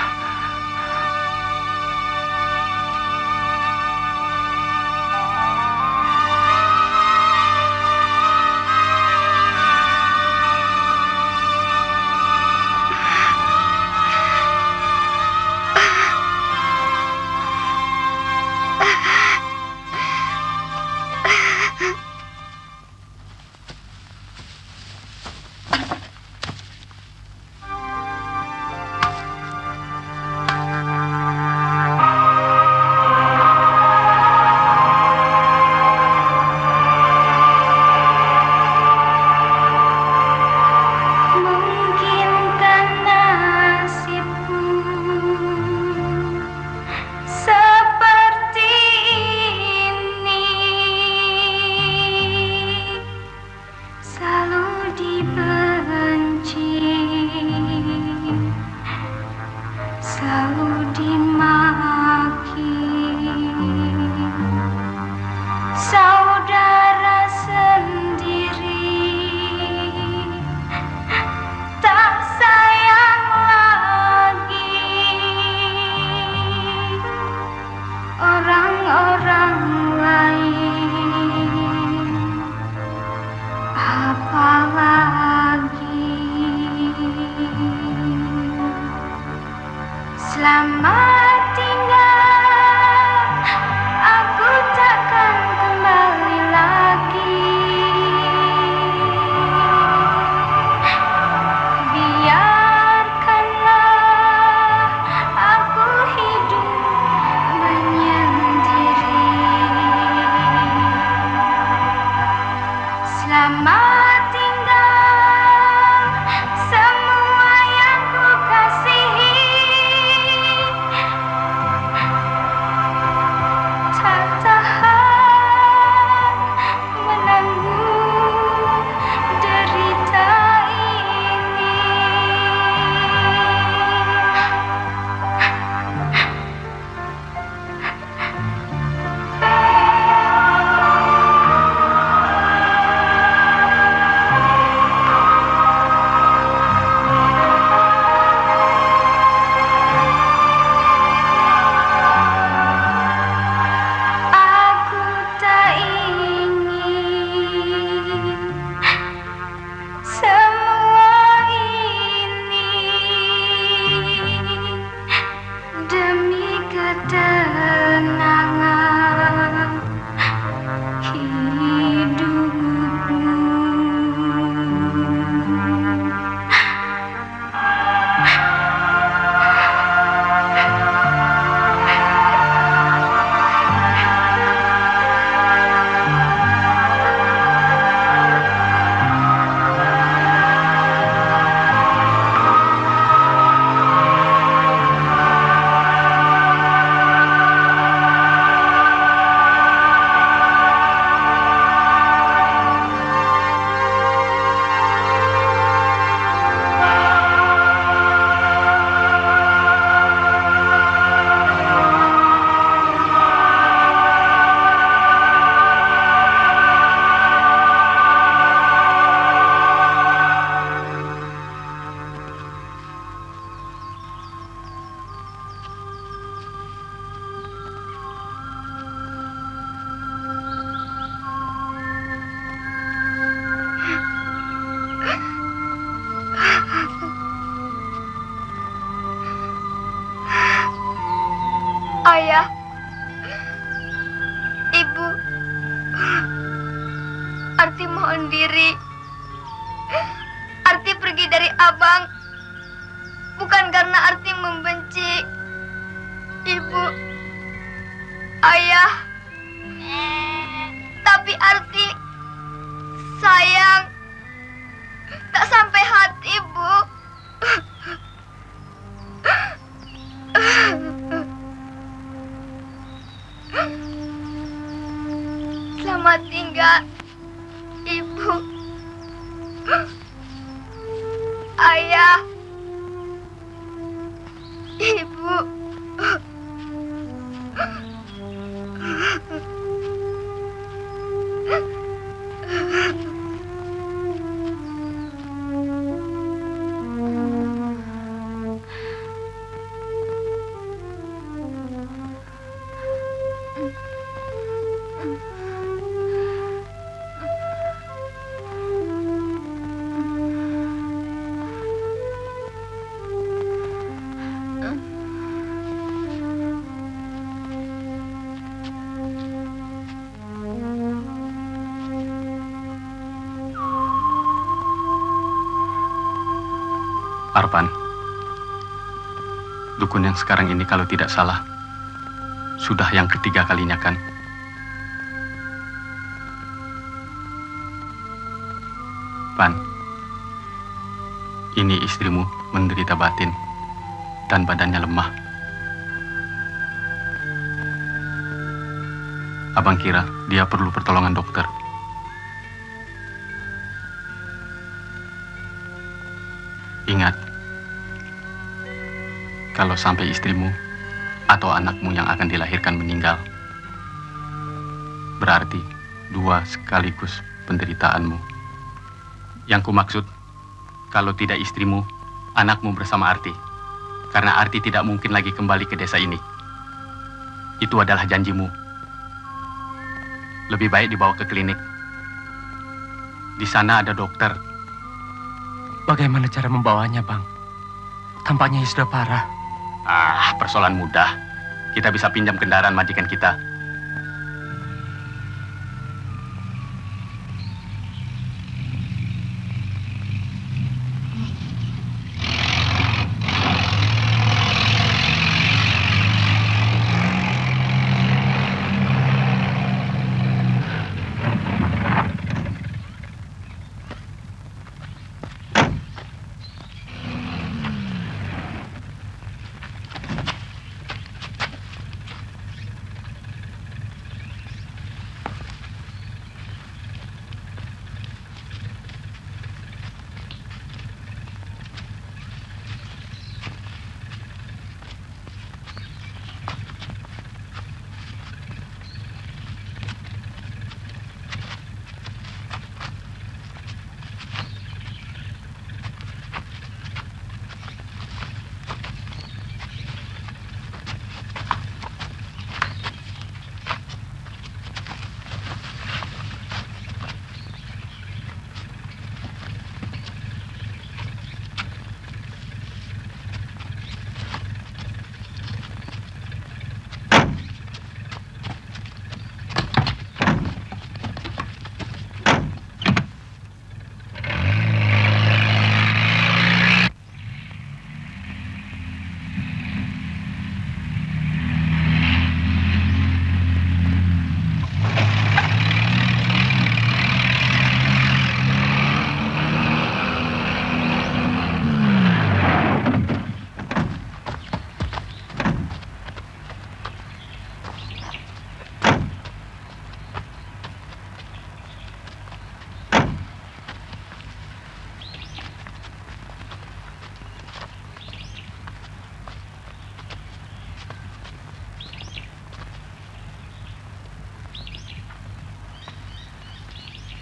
Arti mohon diri. Arti pergi dari abang bukan karena Arti membenci ibu, ayah, tapi Arti sayang tak sampai hati, Bu. Selamat tinggal, Ibu, Ayah, Ibu. Arpan, dukun yang sekarang ini kalau tidak salah, sudah yang ketiga kalinya kan? Pan, ini istrimu menderita batin dan badannya lemah. Abang kira dia perlu pertolongan dokter. Ingat, kalau sampai istrimu atau anakmu yang akan dilahirkan meninggal, berarti dua sekaligus penderitaanmu. Yang kumaksud, kalau tidak istrimu, anakmu bersama Arti. Karena Arti tidak mungkin lagi kembali ke desa ini. Itu adalah janjimu. Lebih baik dibawa ke klinik. Di sana ada dokter. Bagaimana cara membawanya, Bang? Tampaknya sudah parah. Persoalan mudah. Kita bisa pinjam kendaraan majikan kita.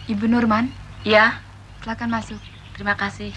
Ibu Nurman, Ya, silakan masuk. terima kasih.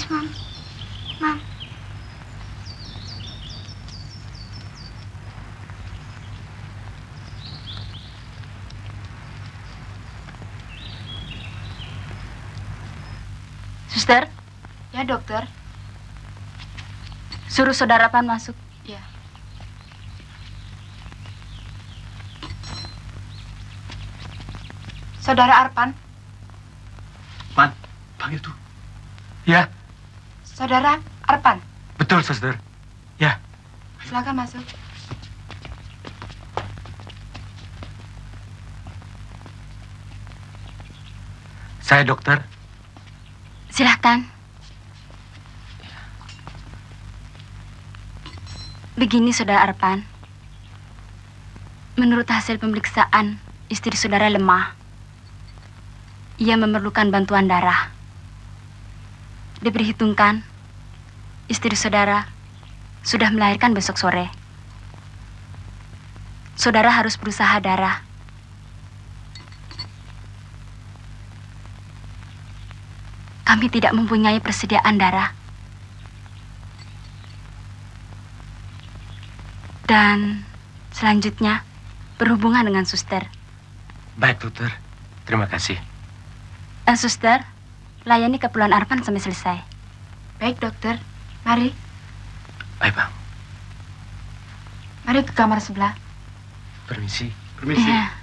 Yes, Mam. Mam. Suster, Ya, dokter. suruh saudara Pan masuk. Ya. Saudara Arpan, Pan, panggil tuh. Ya, saudara Arpan, betul, suster. Ya, silakan masuk. saya dokter. Silahkan. Begini, saudara Arpan. Menurut hasil pemeriksaan, istri saudara lemah. Ia memerlukan bantuan darah. Diperhitungkan, istri saudara sudah melahirkan besok sore. Saudara harus berusaha darah. Kami tidak mempunyai persediaan darah. Dan selanjutnya berhubungan dengan suster. Baik, dokter. Terima kasih. Suster, layani keperluan Arpan sampai selesai. Baik, dokter. Mari. Baik, Bang. Mari ke kamar sebelah. Permisi. Iya.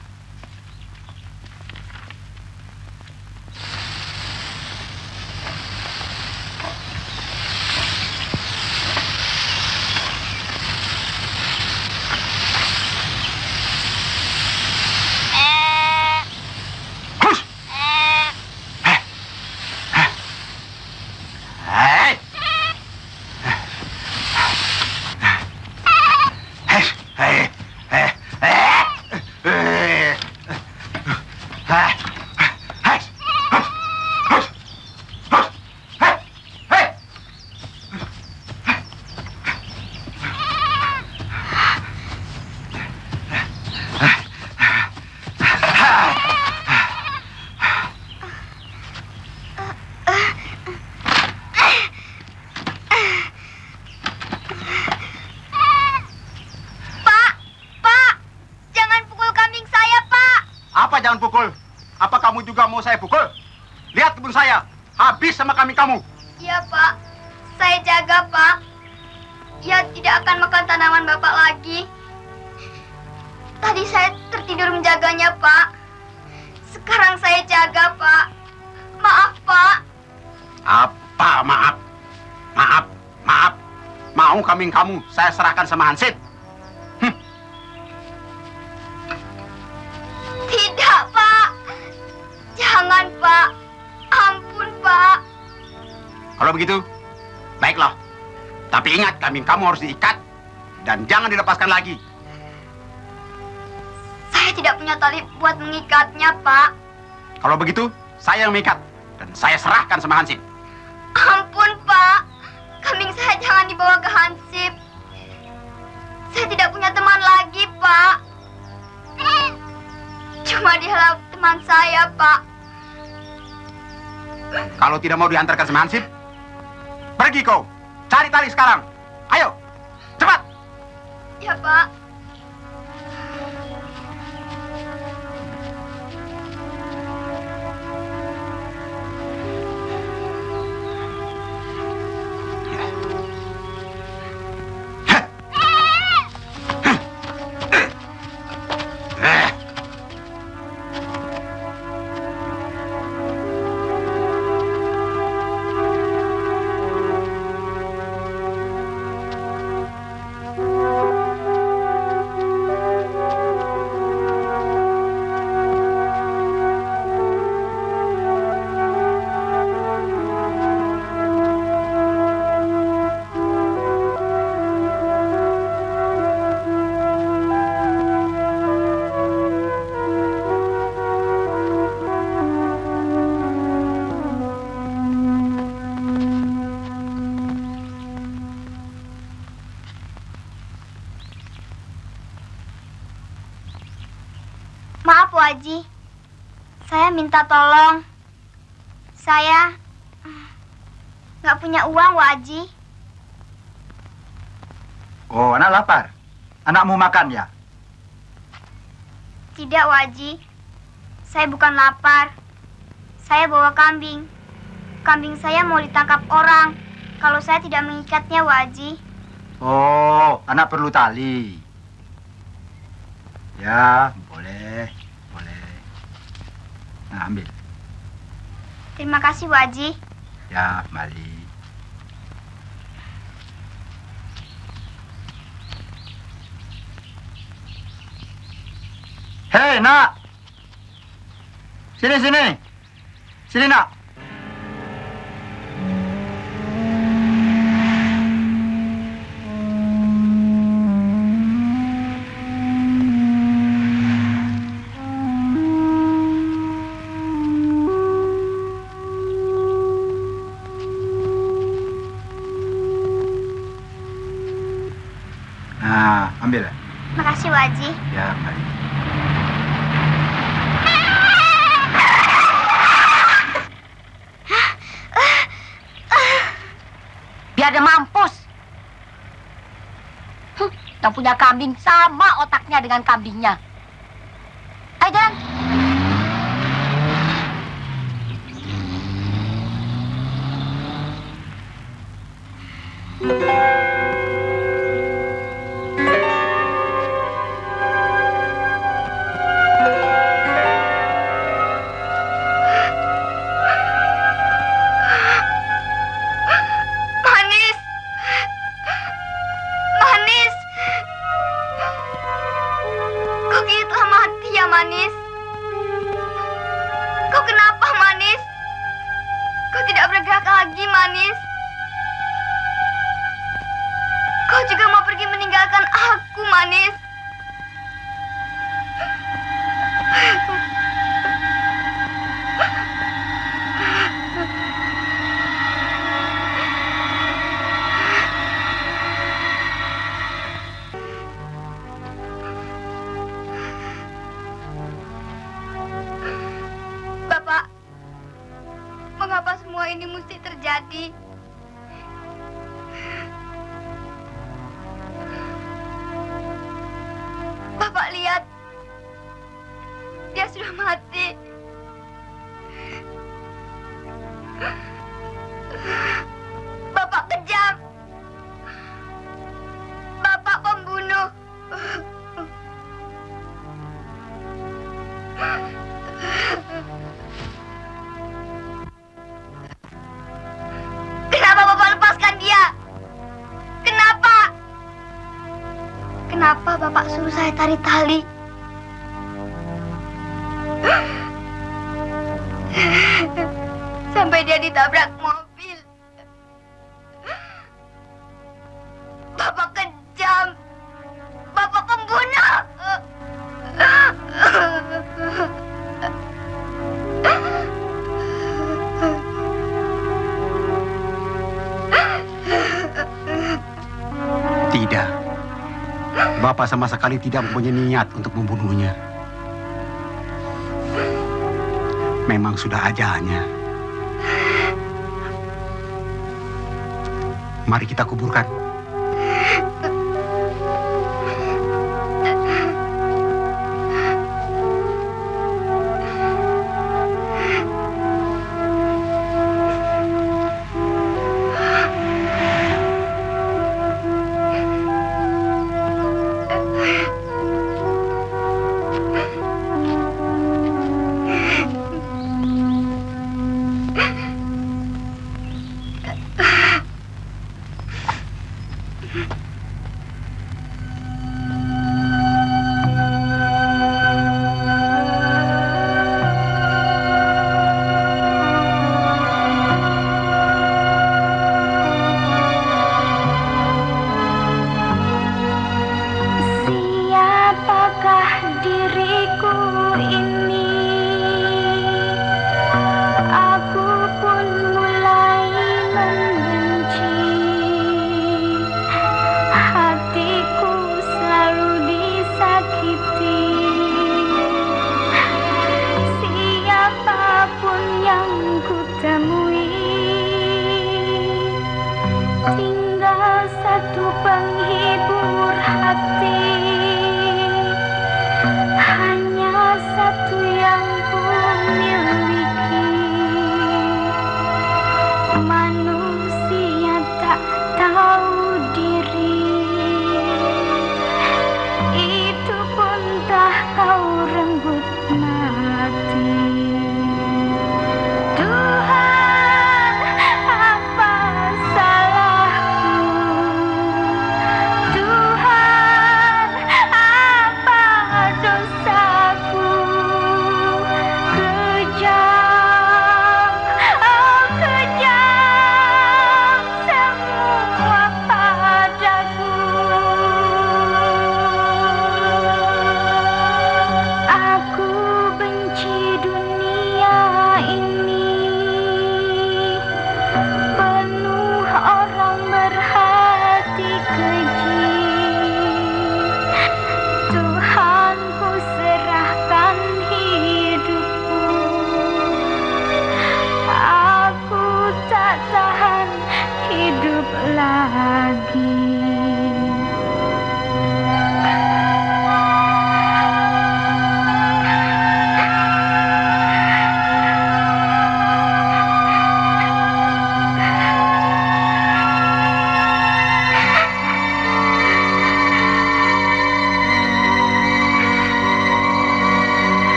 Apa jangan pukul? Apa kamu juga mau saya pukul? Lihat kebun saya, habis sama kambing kamu. Iya, Pak. Saya jaga, Pak. Ia tidak akan makan tanaman Bapak lagi. Tadi saya tertidur menjaganya, Pak. Sekarang saya jaga, Pak. Maaf, Pak. Apa maaf? Maaf, maaf. Mau kambing kamu saya serahkan sama Hansip. Tidak, Pak. Jangan, Pak. Ampun, Pak. Kalau begitu, baiklah. Tapi ingat, kambing kamu harus diikat dan jangan dilepaskan lagi. Saya tidak punya tali buat mengikatnya, Pak. Kalau begitu, saya yang mengikat dan saya serahkan sama Hansip. Ampun, Pak. Kambing saya jangan dibawa ke Hansip. Saya tidak punya teman lagi, Pak. Cuma dihalau teman saya, Pak. Kalau tidak mau diantarkan sama Hansip, pergi kau. Cari tali sekarang. Ayo, cepat. Ya, Pak. Maaf, Waji. Saya minta tolong. Nggak punya uang, Wak Haji. Oh, anak lapar. Anakmu makan ya? Tidak, Wak Haji. Saya bukan lapar. Saya bawa kambing. Kambing saya mau ditangkap orang. Kalau saya tidak mengikatnya, Wak Haji. Oh, anak perlu tali. Ya, boleh. Boleh. Nah, ambil. Terima kasih, Wak Haji. Ya, kembali. Hei, nak. Sini, sini. Sini, nak. Nah, ambil. Makasih, Wak Haji. Ya, kembali. Biar dia mampus. Yang punya kambing sama otaknya dengan kambingnya. Ayo jalan. Manis. Manis. Kau kini telah mati ya, Manis? Kau kenapa, Manis? Kau tidak bergerak lagi, Manis. Kau juga mau pergi meninggalkan aku, Manis. Bapak, mengapa semua ini mesti terjadi? Bapak lihat, dia sudah mati. Bapak kejam. Bapak pembunuh. Kenapa Bapak lepaskan dia? Kenapa? Kenapa Bapak suruh saya tarik tali? Sampai dia ditabrak mobil. Bapak kejam. Bapak pembunuh. Tidak. Bapak sama sekali tidak mempunyai niat untuk membunuhnya. Memang sudah ajalnya. Mari kita kuburkan.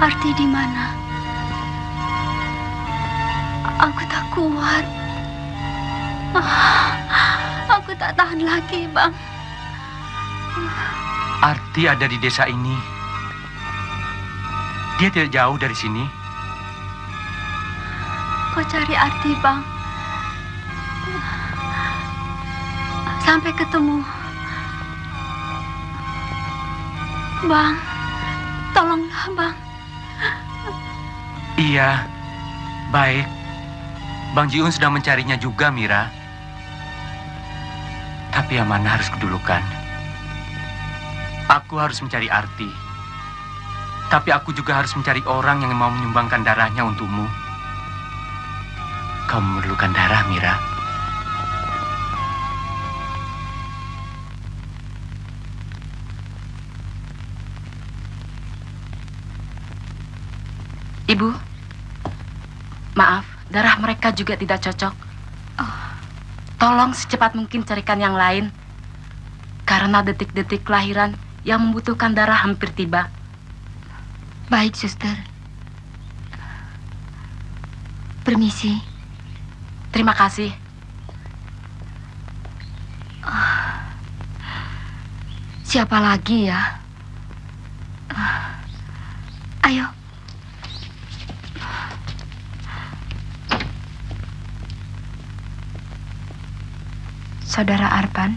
Arti di mana? Aku tak kuat. Aku tak tahan lagi, Bang. Arti ada di desa ini. Dia tidak jauh dari sini. Kau cari Arti, Bang. Sampai ketemu. Bang, tolonglah, Bang. Iya, baik. Bang Jiun sedang mencarinya juga, Mira. Tapi yang mana harus kedulukan? Aku harus mencari Arti. Tapi aku juga harus mencari orang yang mau menyumbangkan darahnya untukmu. Kau memerlukan darah, Mira. Ibu, maaf, darah mereka juga tidak cocok. Tolong secepat mungkin carikan yang lain. Karena detik-detik kelahiran yang membutuhkan darah hampir tiba. Baik, suster. Permisi. Terima kasih. Siapa lagi ya? Ayo. Saudara Arpan.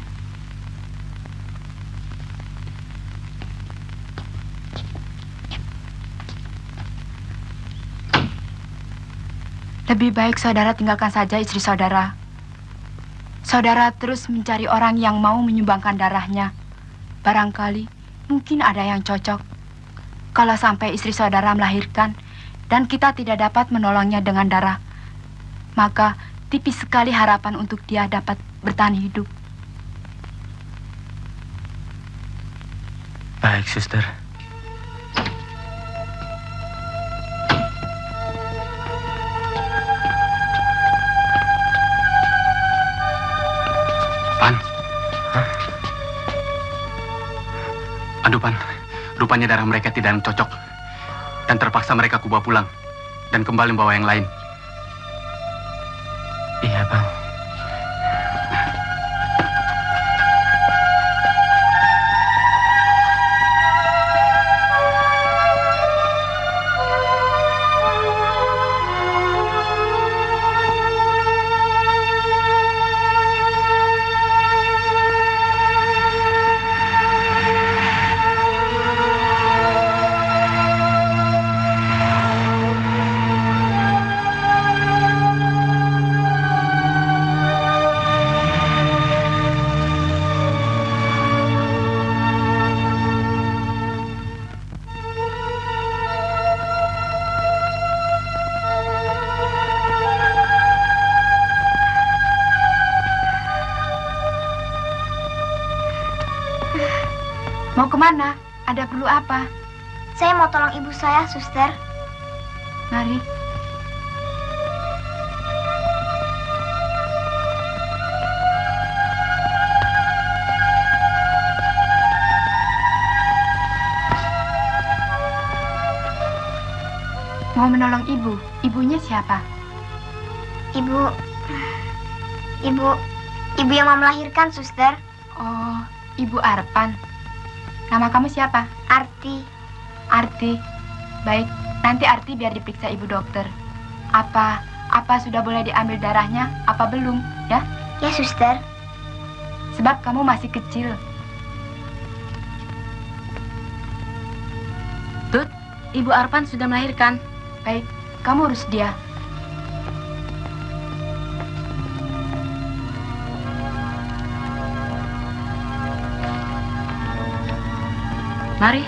Lebih baik saudara tinggalkan saja istri saudara. Saudara terus mencari orang yang mau menyumbangkan darahnya. Barangkali mungkin ada yang cocok. Kalau sampai istri saudara melahirkan dan kita tidak dapat menolongnya dengan darah, maka tipis sekali harapan untuk dia dapat bertahan hidup. Baik, suster. Pan. Aduh, Pan. Rupanya darah mereka tidak cocok. Dan terpaksa mereka kubawa pulang. Dan kembali membawa yang lain. Iya, Bang. Mau kemana? Ada perlu apa? Saya mau tolong ibu saya, suster. Mari. Mau menolong ibu? Ibunya siapa? Ibu yang mau melahirkan, suster. Oh, Ibu Arpan. Nama kamu siapa? Arti. Arti. Baik, nanti Arti biar diperiksa ibu dokter. Apa sudah boleh diambil darahnya? Apa belum? Ya? Ya, suster. Sebab kamu masih kecil. Tut, Ibu Arpan sudah melahirkan. Baik, kamu urus dia. Mari.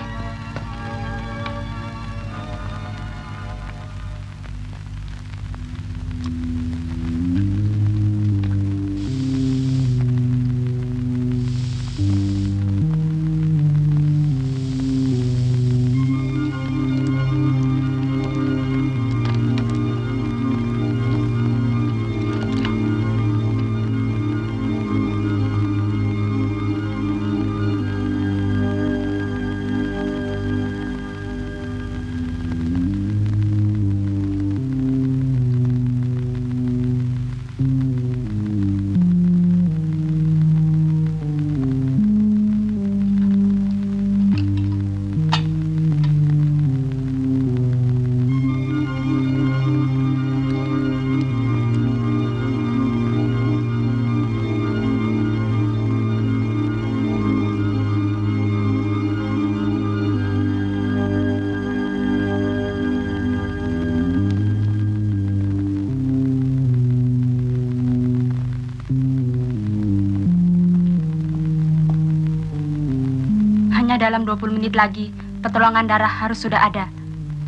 Sebaiknya dalam 20 menit lagi pertolongan darah harus sudah ada.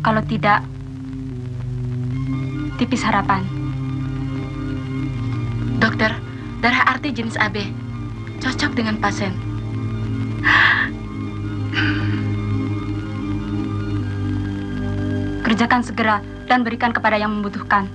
Kalau tidak, tipis harapan. Dokter, darah Arti jenis AB. Cocok dengan pasien. Kerjakan segera dan berikan kepada yang membutuhkan.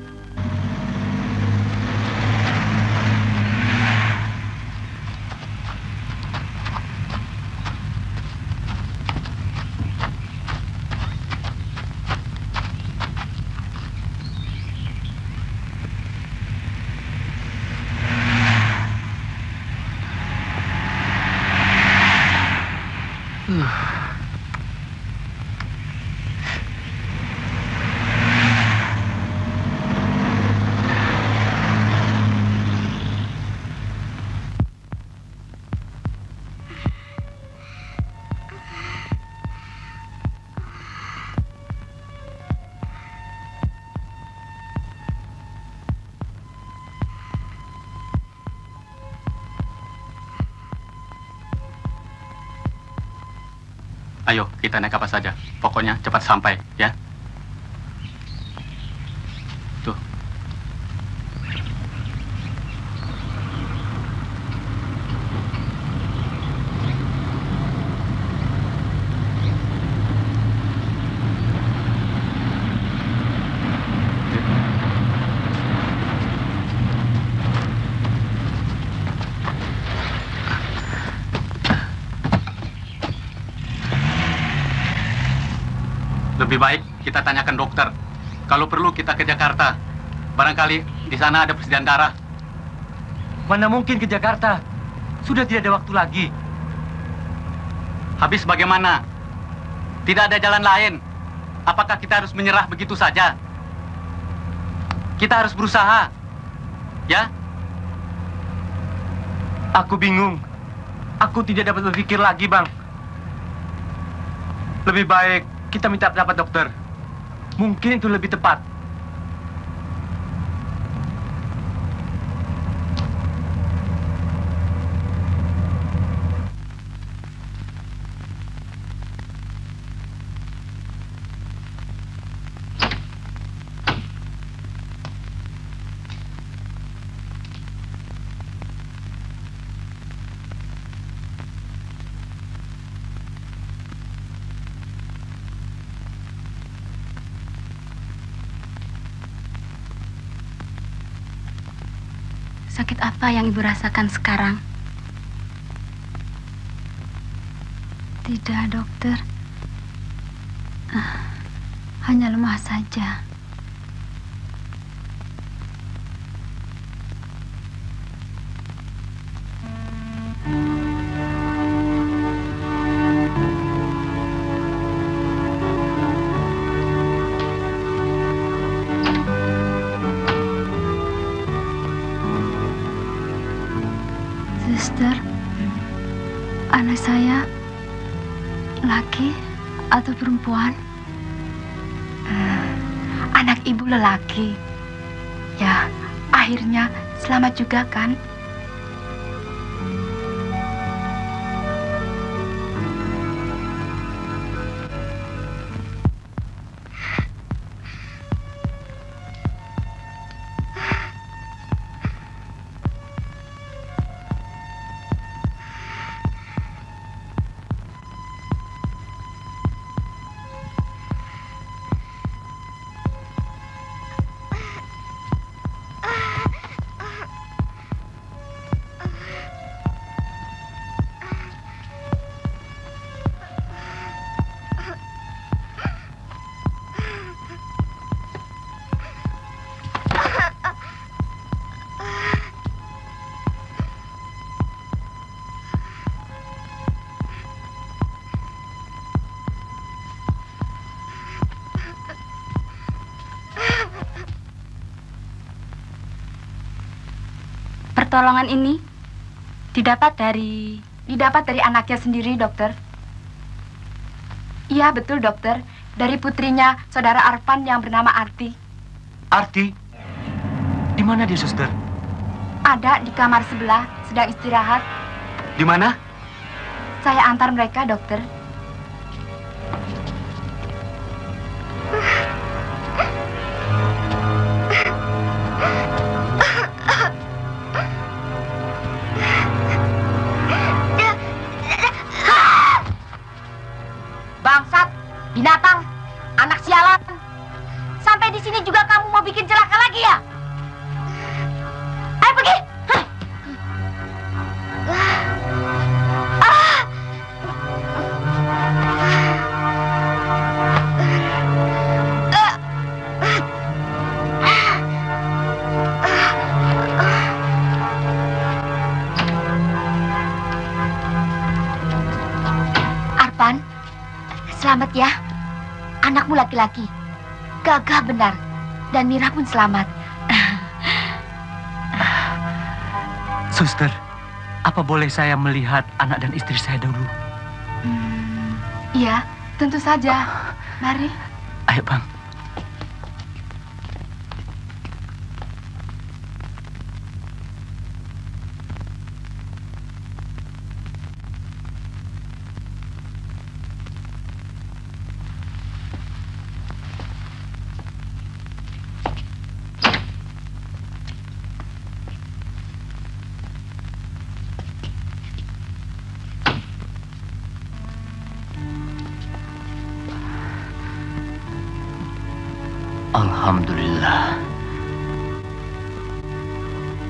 Ayo, kita naik apa saja. Pokoknya cepat sampai, ya. Tuh. Lebih baik kita tanyakan dokter. Kalau perlu kita ke Jakarta. Barangkali di sana ada persediaan darah. Mana mungkin ke Jakarta? Sudah tidak ada waktu lagi. Habis bagaimana? Tidak ada jalan lain. Apakah kita harus menyerah begitu saja? Kita harus berusaha. Ya? Aku bingung. Aku tidak dapat berpikir lagi, Bang. Lebih baik kita minta pendapat dokter. Mungkin itu lebih tepat. Sakit apa yang Ibu rasakan sekarang? Tidak, dokter. Hanya lemah saja. Suster, anak saya laki atau perempuan? Anak ibu lelaki. Ya, akhirnya selamat juga kan? Pertolongan ini didapat dari anaknya sendiri, dokter. Iya, betul, dokter. Dari putrinya saudara Arpan yang bernama Arti. Arti? Di mana dia, suster? Ada di kamar sebelah, sedang istirahat. Di mana? Saya antar mereka, dokter. Binatang, anak sialan. Sampai di sini juga kamu mau bikin celaka lagi ya? Ayo pergi. Arpan, selamat ya. Anakmu laki-laki. Gagah benar. Dan Mira pun selamat. Suster, apa boleh saya melihat anak dan istri saya dulu? Iya, tentu saja. Mari. Ayo, Bang. Alhamdulillah.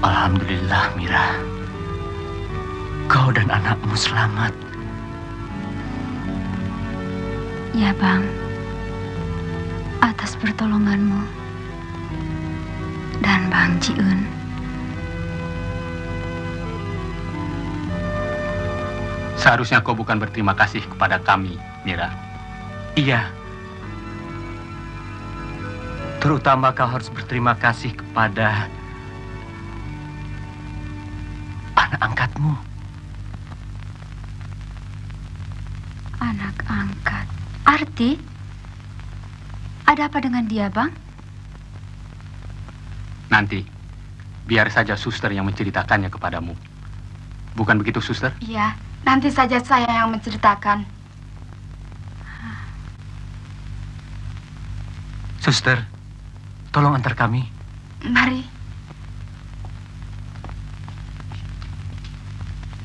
Alhamdulillah, Mira. Kau dan anakmu selamat. Ya, Bang. Atas pertolonganmu. Dan Bang Jiun. Seharusnya kau bukan berterima kasih kepada kami, Mira. Iya. Terutama kau harus berterima kasih kepada anak angkatmu. Anak angkat. Arti? Ada apa dengan dia, Bang? Nanti, biar saja suster yang menceritakannya kepadamu. Bukan begitu, suster? Iya, nanti saja saya yang menceritakan. Suster, tolong antar kami. Mari.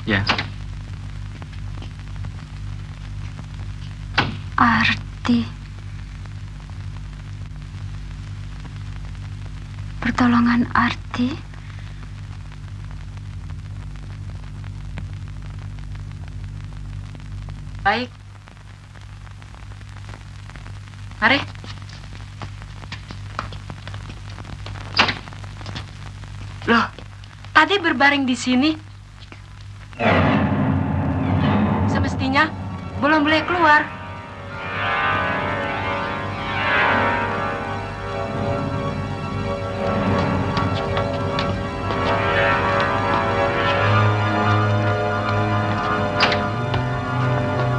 Ya. Arti. Pertolongan Arti. Baik. Mari. Loh, tadi berbaring di sini. Semestinya belum boleh keluar.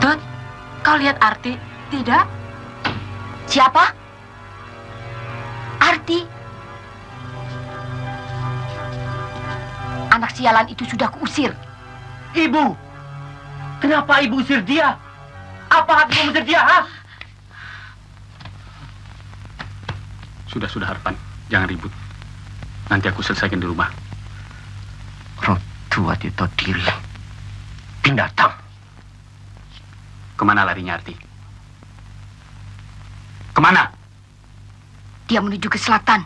Tut, kau lihat Arti? Tidak. Siapa? Arti. Anak sialan itu sudah kuusir. Ibu, kenapa ibu usir dia? Apa hatimu mengusir dia, ha? Sudah, Harpan. Jangan ribut. Nanti aku selesaikan di rumah. Orang tua dia tahu diri. Binatang. Kemana larinya, Arti? Kemana? Dia menuju ke selatan.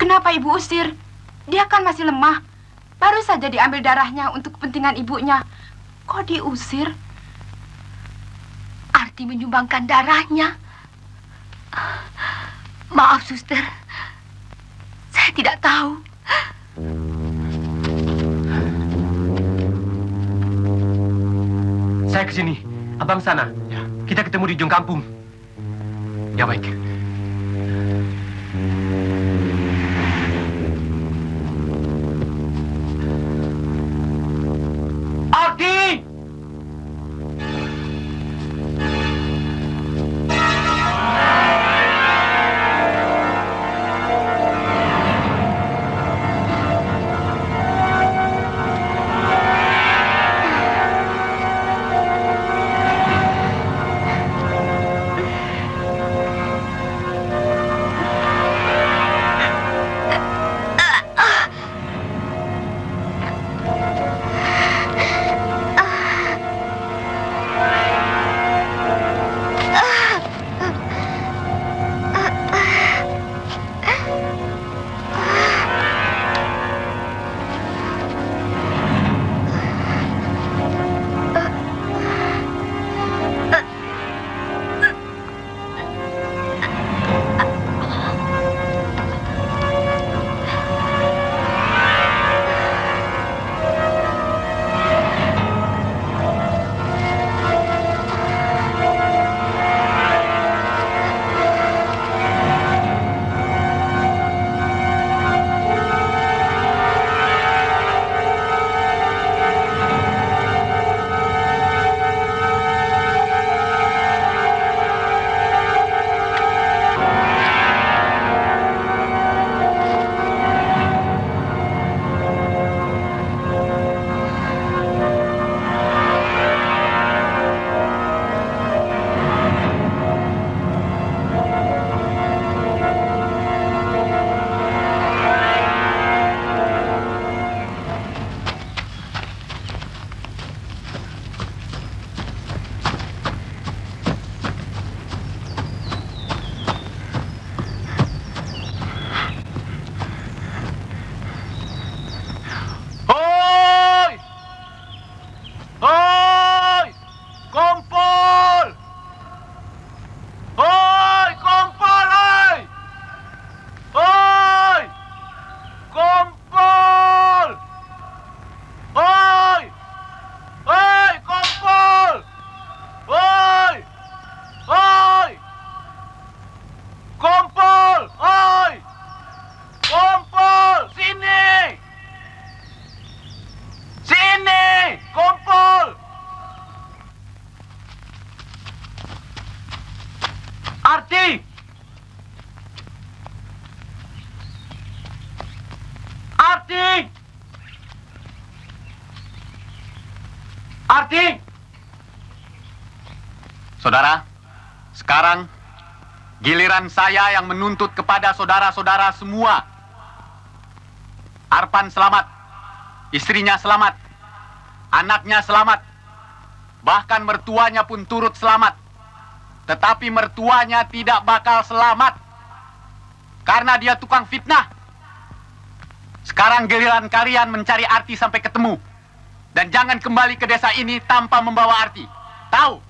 Kenapa ibu usir? Dia kan masih lemah. Baru saja diambil darahnya untuk kepentingan ibunya. Kok diusir? Arti menyumbangkan darahnya. Maaf, suster. Saya tidak tahu. Saya ke sini, abang sana. Ya. Kita ketemu di ujung kampung. Ya, baik. Arti! Arti! Saudara, sekarang giliran saya yang menuntut kepada saudara-saudara semua. Arpan selamat, istrinya selamat, anaknya selamat, bahkan mertuanya pun turut selamat. Tetapi mertuanya tidak bakal selamat karena dia tukang fitnah. Sekarang giliran kalian mencari Arti sampai ketemu. Dan jangan kembali ke desa ini tanpa membawa Arti. Tahu?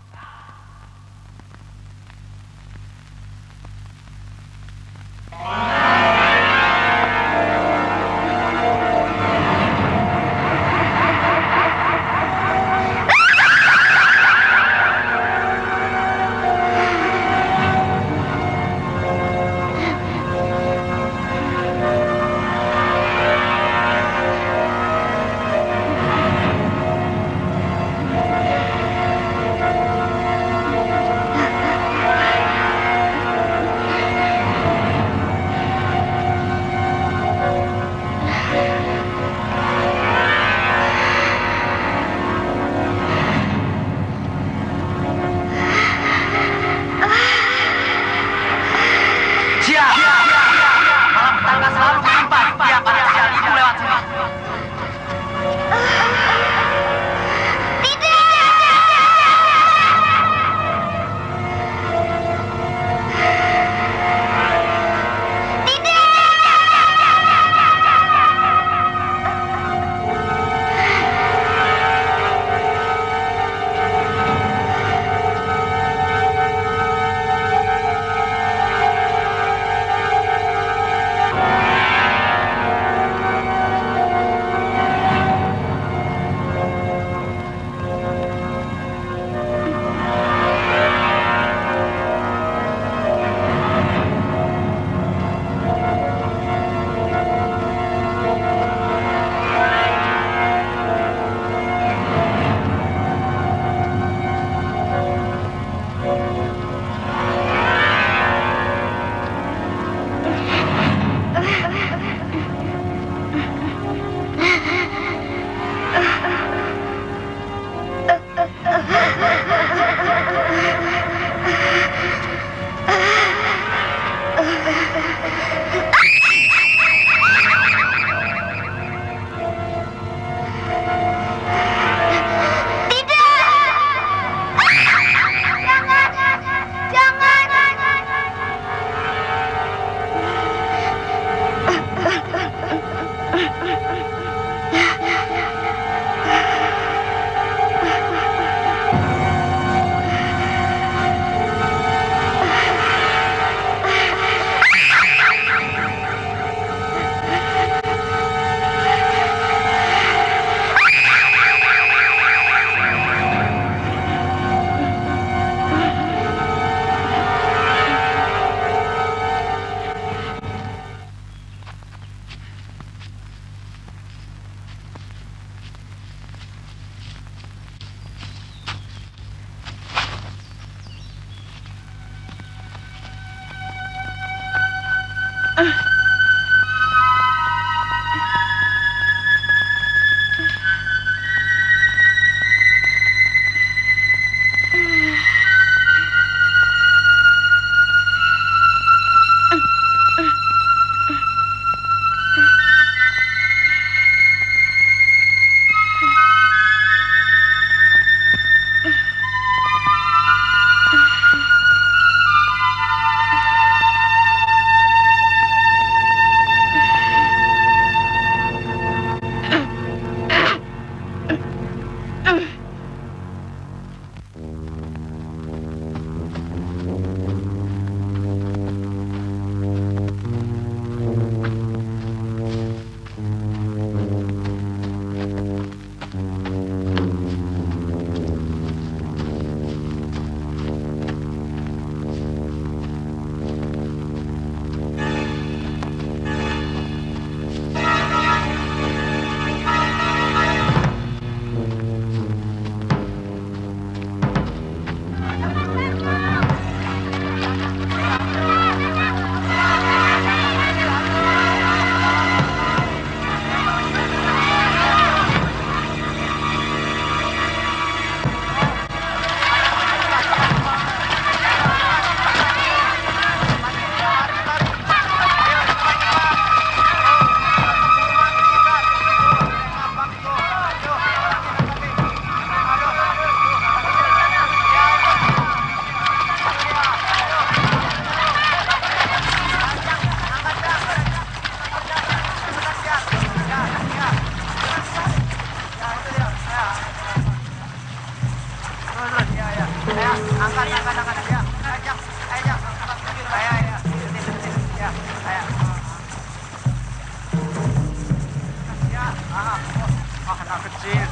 Anak kecil.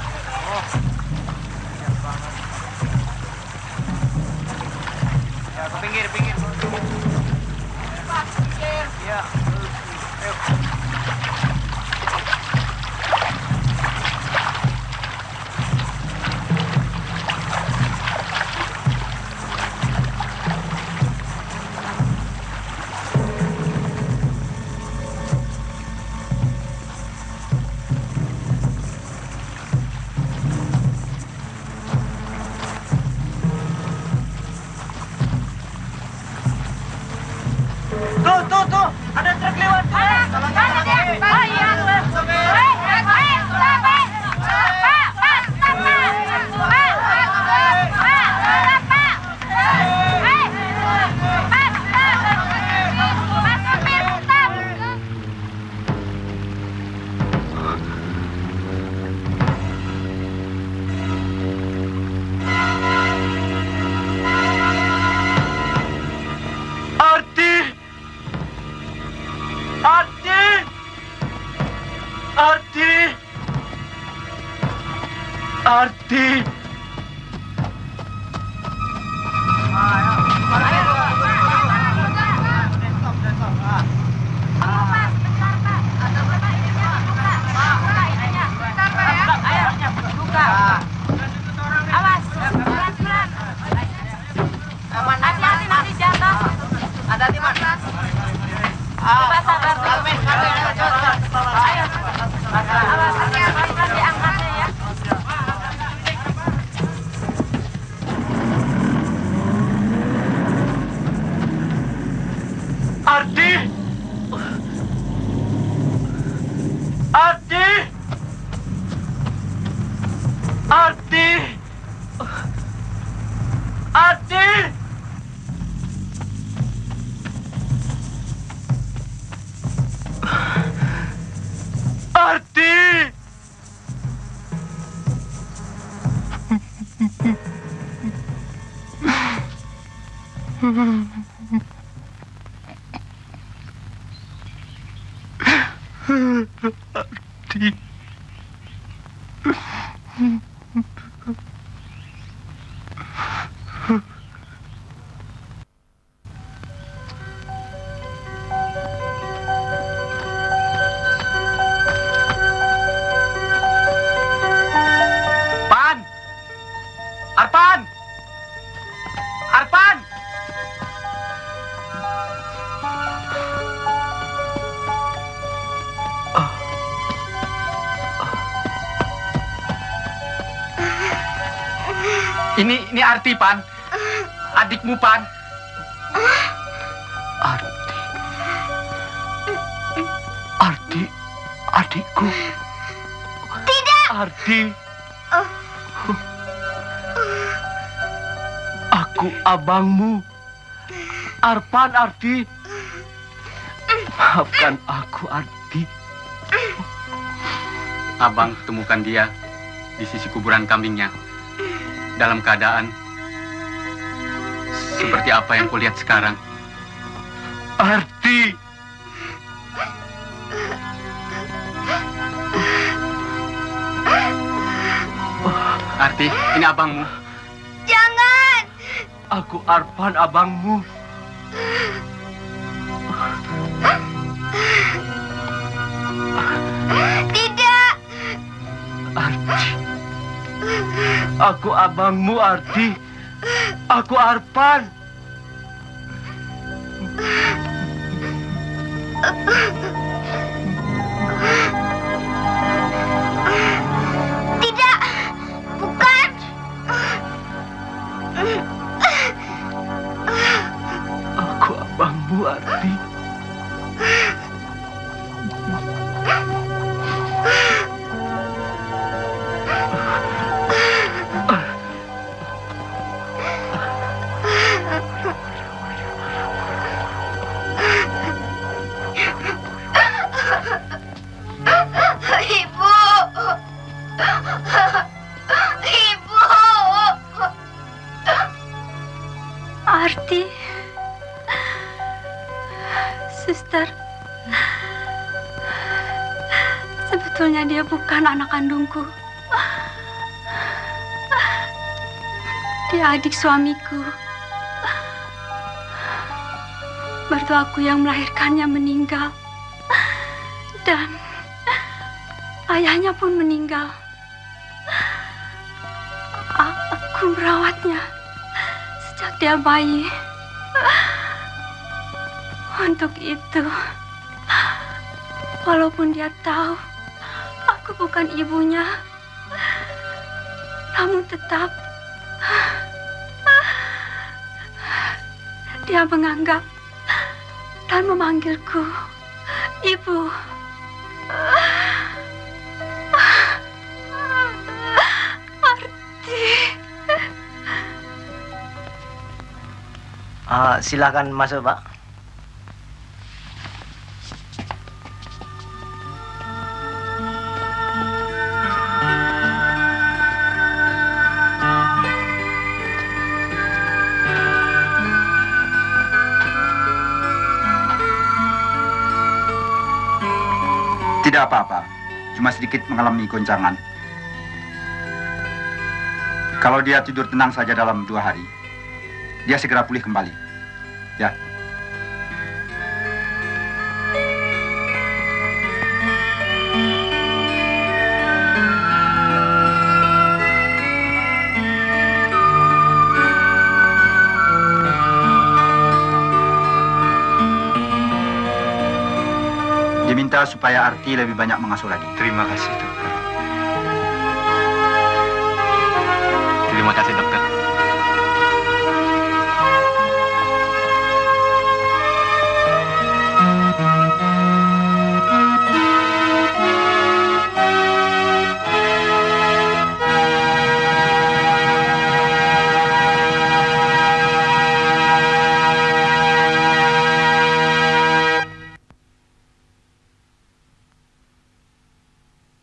Oh. Kasihan banget. Ya, ke pinggir. Ya. Ayo. Tuh, ada truk lewat tuh. Mana dia? Oh iya. Arti. Hati-hati nanti jatuh. Hati-hati, Mas. Arpan! Ini Arti, Pan. Adikmu, Pan. Arti, adikku. Tidak. Arti. Aku abangmu. Arpan, Arti. Maafkan aku, Arti. Abang temukan dia di sisi kuburan kambingnya. Dalam keadaan seperti apa yang kulihat sekarang. Arti. Arti, ini abangmu. Jangan. Aku Arpan, abangmu. Tidak. Arti. Aku abangmu, Arti. Aku Arpan. Tidak. Bukan. Aku abangmu, Arti. Dia bukan anak kandungku. Dia adik suamiku. Mertuaku yang melahirkannya meninggal. Dan ayahnya pun meninggal. Aku merawatnya sejak dia bayi. Untuk itu, walaupun dia tahu aku bukan ibunya, namun tetap dia menganggap dan memanggilku ibu. Arti. Silakan masuk, Pak. Tidak apa-apa, cuma sedikit mengalami goncangan. Kalau dia tidur tenang saja dalam 2 hari, dia segera pulih kembali. Ya. Diminta supaya Arti lebih banyak mengasuh lagi. Terima kasih, Dok.